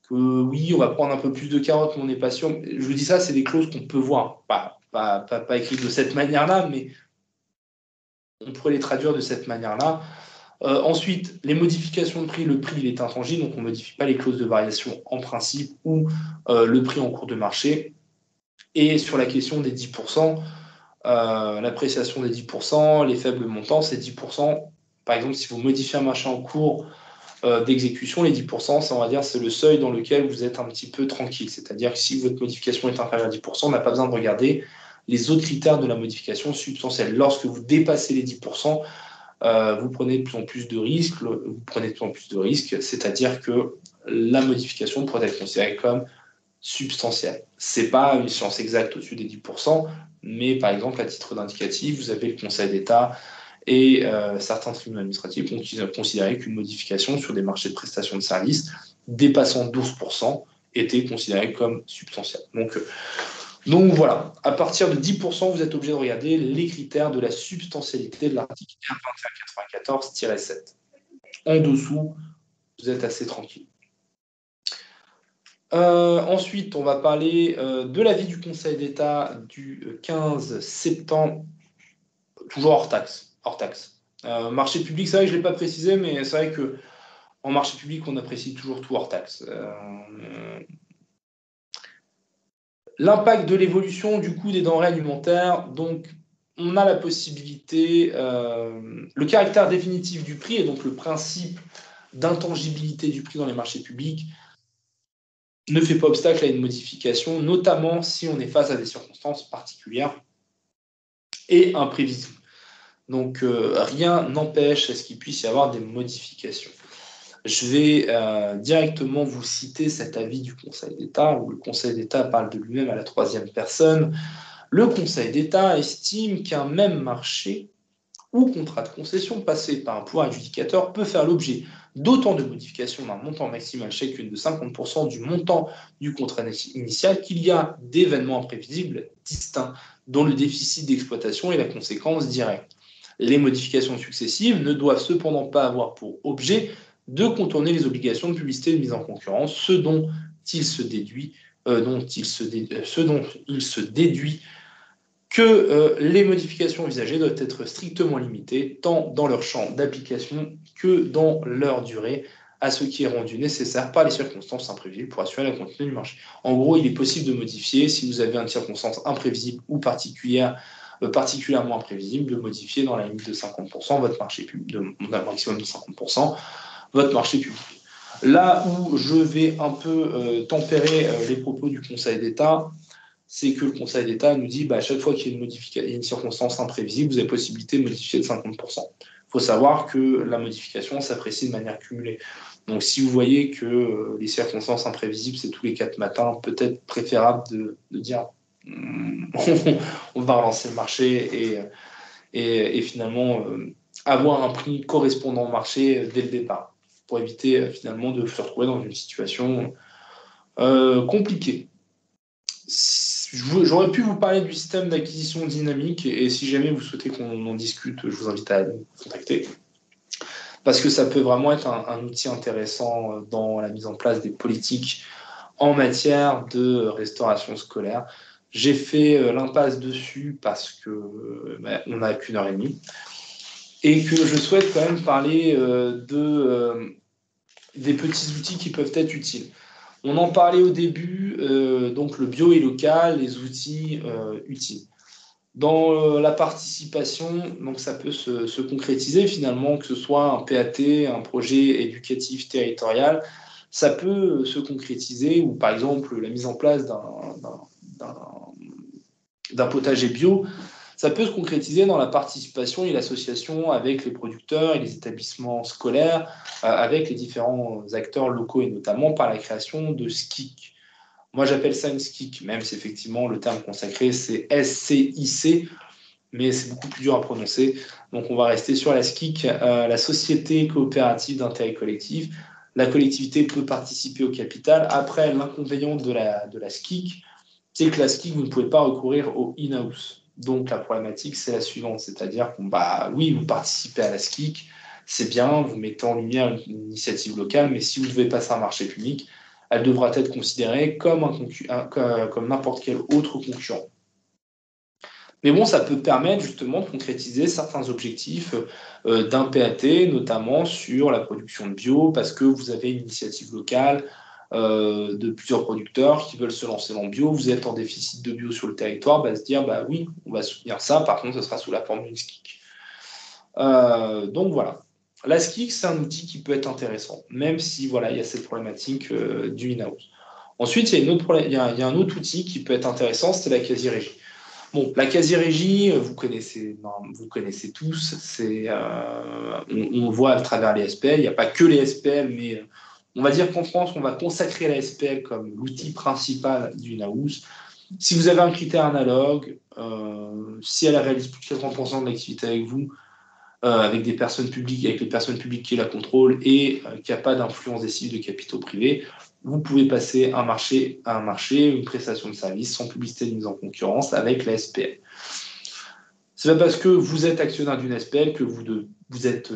que oui, on va prendre un peu plus de carottes, mais on n'est pas sûr. Je vous dis ça, c'est des clauses qu'on peut voir. Pas écrites de cette manière-là, mais on pourrait les traduire de cette manière-là. Ensuite, les modifications de prix, le prix il est intangible, donc on ne modifie pas les clauses de variation en principe ou le prix en cours de marché. Et sur la question des 10%, l'appréciation des 10%, les faibles montants, c'est 10%. Par exemple, si vous modifiez un marché en cours d'exécution, les 10%, ça, on va dire, c'est le seuil dans lequel vous êtes un petit peu tranquille. C'est-à-dire que si votre modification est inférieure à 10%, on n'a pas besoin de regarder les autres critères de la modification substantielle. Lorsque vous dépassez les 10%, vous prenez de plus en plus de risques, c'est-à-dire que la modification pourrait être considérée comme substantielle. Ce n'est pas une science exacte au-dessus des 10%, mais par exemple, à titre d'indicatif, vous avez le Conseil d'État et certains tribunaux administratifs ont considéré qu'une modification sur des marchés de prestations de services dépassant 12% était considérée comme substantielle. Donc voilà, à partir de 10%, vous êtes obligé de regarder les critères de la substantialité de l'article 2194-7. En dessous, vous êtes assez tranquille. Ensuite, on va parler de l'avis du Conseil d'État du 15 septembre, toujours hors taxe. Marché public, c'est vrai que je ne l'ai pas précisé, mais c'est vrai qu'en marché public, on apprécie toujours tout hors taxe. L'impact de l'évolution du coût des denrées alimentaires, donc on a la possibilité, le caractère définitif du prix et donc le principe d'intangibilité du prix dans les marchés publics ne fait pas obstacle à une modification, notamment si on est face à des circonstances particulières et imprévisibles. Donc rien n'empêche à ce qu'il puisse y avoir des modifications. Je vais directement vous citer cet avis du Conseil d'État, où le Conseil d'État parle de lui-même à la troisième personne. Le Conseil d'État estime qu'un même marché ou contrat de concession passé par un pouvoir adjudicateur peut faire l'objet d'autant de modifications d'un montant maximal chacune de 50% du montant du contrat initial qu'il y a d'événements imprévisibles distincts dont le déficit d'exploitation est la conséquence directe. Les modifications successives ne doivent cependant pas avoir pour objet de contourner les obligations de publicité et de mise en concurrence, ce dont il se déduit que les modifications envisagées doivent être strictement limitées, tant dans leur champ d'application que dans leur durée, à ce qui est rendu nécessaire par les circonstances imprévisibles pour assurer la continuité du marché. En gros, il est possible de modifier, si vous avez une circonstance imprévisible ou particulièrement imprévisible, de modifier dans la limite de 50% votre marché public, d'un maximum de 50%, votre marché public. Là où je vais un peu tempérer les propos du Conseil d'État, c'est que le Conseil d'État nous dit à chaque fois qu'il y a une circonstance imprévisible, vous avez possibilité de modifier de 50%. Il faut savoir que la modification s'apprécie de manière cumulée. Donc si vous voyez que les circonstances imprévisibles, c'est tous les 4 matins, peut-être préférable de dire on va relancer le marché et finalement avoir un prix correspondant au marché dès le départ, pour éviter finalement de se retrouver dans une situation compliquée. J'aurais pu vous parler du système d'acquisition dynamique et si jamais vous souhaitez qu'on en discute, je vous invite à nous contacter parce que ça peut vraiment être un outil intéressant dans la mise en place des politiques en matière de restauration scolaire. J'ai fait l'impasse dessus parce que on n'a qu'une heure et demie et que je souhaite quand même parler des petits outils qui peuvent être utiles. On en parlait au début, donc le bio et local, les outils utiles. Dans la participation, donc ça peut se concrétiser finalement, que ce soit un PAT, un projet éducatif territorial, ça peut se concrétiser, ou par exemple la mise en place d'un potager bio, ça peut se concrétiser dans la participation et l'association avec les producteurs et les établissements scolaires, avec les différents acteurs locaux et notamment par la création de SKIC. Moi, j'appelle ça une SKIC, même si effectivement le terme consacré c'est SCIC, mais c'est beaucoup plus dur à prononcer. Donc, on va rester sur la SKIC, la Société coopérative d'intérêt collectif. La collectivité peut participer au capital. Après, l'inconvénient de la SKIC, c'est que la SKIC, vous ne pouvez pas recourir au in-house. Donc, la problématique, c'est la suivante, c'est-à-dire que, oui, vous participez à la SKIC, c'est bien, vous mettez en lumière une initiative locale, mais si vous devez passer un marché public, elle devra être considérée comme n'importe quel autre concurrent. Mais bon, ça peut permettre justement de concrétiser certains objectifs d'un PAT, notamment sur la production de bio, parce que vous avez une initiative locale de plusieurs producteurs qui veulent se lancer dans le bio, vous êtes en déficit de bio sur le territoire, se dire oui, on va soutenir ça, par contre, ce sera sous la forme d'une SKIC. Donc voilà. La SKIC, c'est un outil qui peut être intéressant, même si voilà, il y a cette problématique du in-house. Ensuite, il y a un autre outil qui peut être intéressant, c'est la quasi-régie. Bon, la quasi-régie, vous connaissez tous, on voit à travers les SPL, il n'y a pas que les SPL, mais on va dire qu'en France, on va consacrer la SPL comme l'outil principal du in-house. Si vous avez un critère analogue, si elle réalise plus de 80% de l'activité avec vous, avec des personnes publiques, avec les personnes publiques qui la contrôlent et qu'il n'y a pas d'influence décisive de capitaux privés, vous pouvez passer un marché à un marché, une prestation de service sans publicité de mise en concurrence avec la SPL. Ce n'est pas parce que vous êtes actionnaire d'une SPL que vous êtes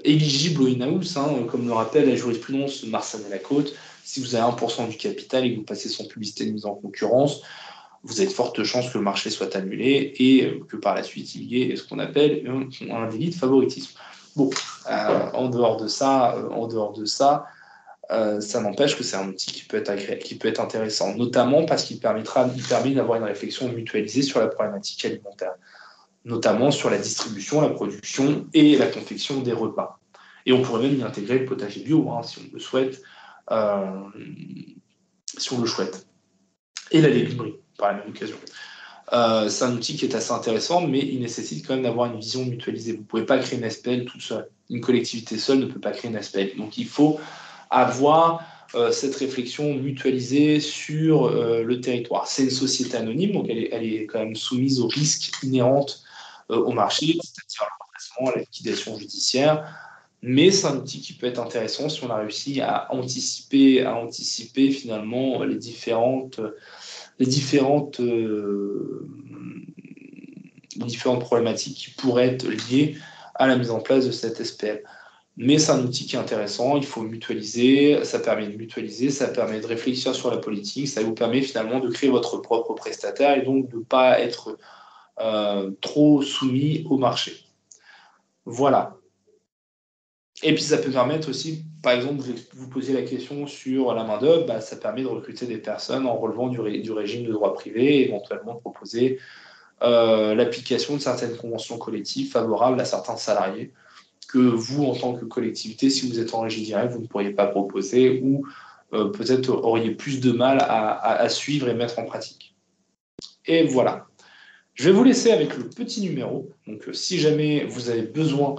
éligible au in-house, comme le rappelle la jurisprudence Marsan-et-la-Côte. Si vous avez 1% du capital et que vous passez sans publicité de mise en concurrence, vous avez de fortes chances que le marché soit annulé et que par la suite, il y ait ce qu'on appelle un délit de favoritisme. Bon, en dehors de ça, ça n'empêche que c'est un outil qui peut être intéressant, notamment parce qu'il permet d'avoir une réflexion mutualisée sur la problématique alimentaire, notamment sur la distribution, la production et la confection des repas. Et on pourrait même y intégrer le potager bio, si on le souhaite. Et la légumerie, par la même occasion. C'est un outil qui est assez intéressant, mais il nécessite quand même d'avoir une vision mutualisée. Vous ne pouvez pas créer une SPL toute seule. Une collectivité seule ne peut pas créer une SPL. Donc il faut avoir cette réflexion mutualisée sur le territoire. C'est une société anonyme, donc elle est quand même soumise aux risques inhérentes au marché, c'est-à-dire l'empressement, la liquidation judiciaire. Mais c'est un outil qui peut être intéressant si on a réussi à anticiper finalement les différentes problématiques qui pourraient être liées à la mise en place de cette SPL. Mais c'est un outil qui est intéressant, il faut mutualiser, ça permet de mutualiser, ça permet de réfléchir sur la politique, ça vous permet finalement de créer votre propre prestataire et donc de ne pas être trop soumis au marché. Voilà. Et puis ça peut permettre aussi, par exemple, vous posez la question sur la main-d'œuvre, bah, ça permet de recruter des personnes en relevant du régime de droit privé et éventuellement de proposer l'application de certaines conventions collectives favorables à certains salariés que vous, en tant que collectivité, si vous êtes en régie directe, vous ne pourriez pas proposer ou peut-être auriez plus de mal à suivre et mettre en pratique. Et voilà. Je vais vous laisser avec le petit numéro. Donc, si jamais vous avez besoin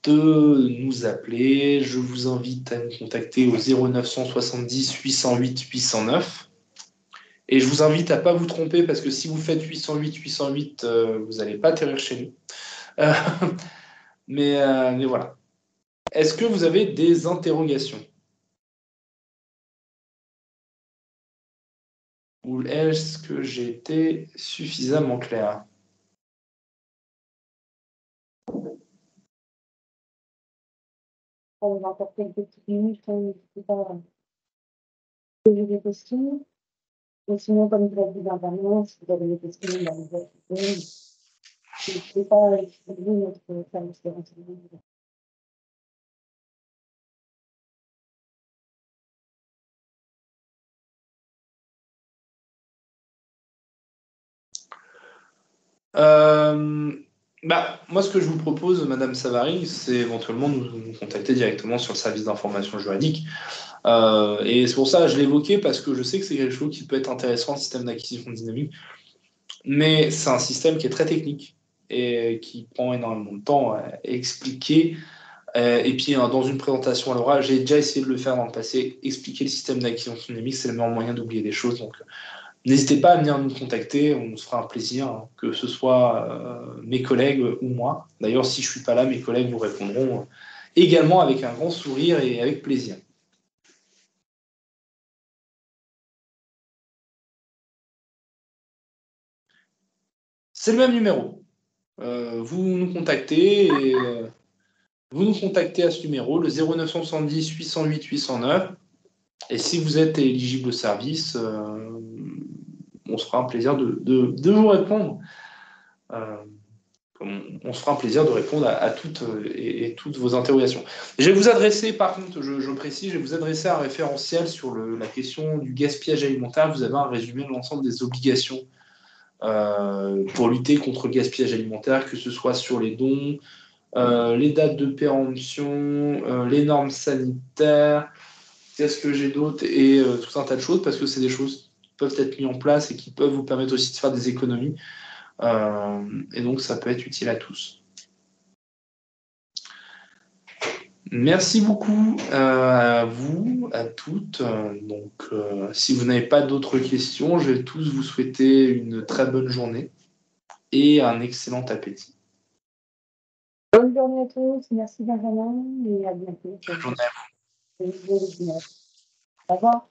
de nous appeler, je vous invite à nous contacter au 0970 808 809. Et je vous invite à ne pas vous tromper parce que si vous faites 808 808, vous n'allez pas atterrir chez nous. Mais voilà. Est-ce que vous avez des interrogations? Ou est-ce que j'ai été suffisamment clair? On va encore quelques petites minutes, n'hésitez pas à poser des questions. Et sinon, comme je l'ai dit dernièrement, si vous avez des questions, n'hésitez pas à utiliser notre service de renseignement. Moi, ce que je vous propose, Madame Savary, c'est éventuellement nous contacter directement sur le service d'information juridique. Et c'est pour ça que je l'évoquais, parce que je sais que c'est quelque chose qui peut être intéressant, le système d'acquisition dynamique. Mais c'est un système qui est très technique et qui prend énormément de temps à expliquer. Et puis, dans une présentation à l'oral, j'ai déjà essayé de le faire dans le passé. Expliquer le système d'acquisition dynamique, c'est le meilleur moyen d'oublier des choses. Donc, n'hésitez pas à venir nous contacter, on se fera un plaisir, hein, que ce soit mes collègues ou moi. D'ailleurs, si je ne suis pas là, mes collègues vous répondront également avec un grand sourire et avec plaisir. C'est le même numéro. Vous nous contactez et vous nous contactez à ce numéro, le 0970 808 809. Et si vous êtes éligible au service, on se fera un plaisir de vous répondre. On se fera un plaisir de répondre à toutes et toutes vos interrogations. Je vais vous adresser, par contre, je précise, je vais vous adresser un référentiel sur la question du gaspillage alimentaire. Vous avez un résumé de l'ensemble des obligations pour lutter contre le gaspillage alimentaire, que ce soit sur les dons, les dates de péremption, les normes sanitaires, qu'est-ce que j'ai d'autre, et tout un tas de choses, parce que c'est des choses qui peuvent être mises en place et qui peuvent vous permettre aussi de faire des économies. Et donc, ça peut être utile à tous. Merci beaucoup à vous, à toutes. Donc, si vous n'avez pas d'autres questions, je vais tous vous souhaiter une très bonne journée et un excellent appétit. Bonne journée à tous, merci Benjamin et à bientôt. Bonne journée à vous. Au revoir.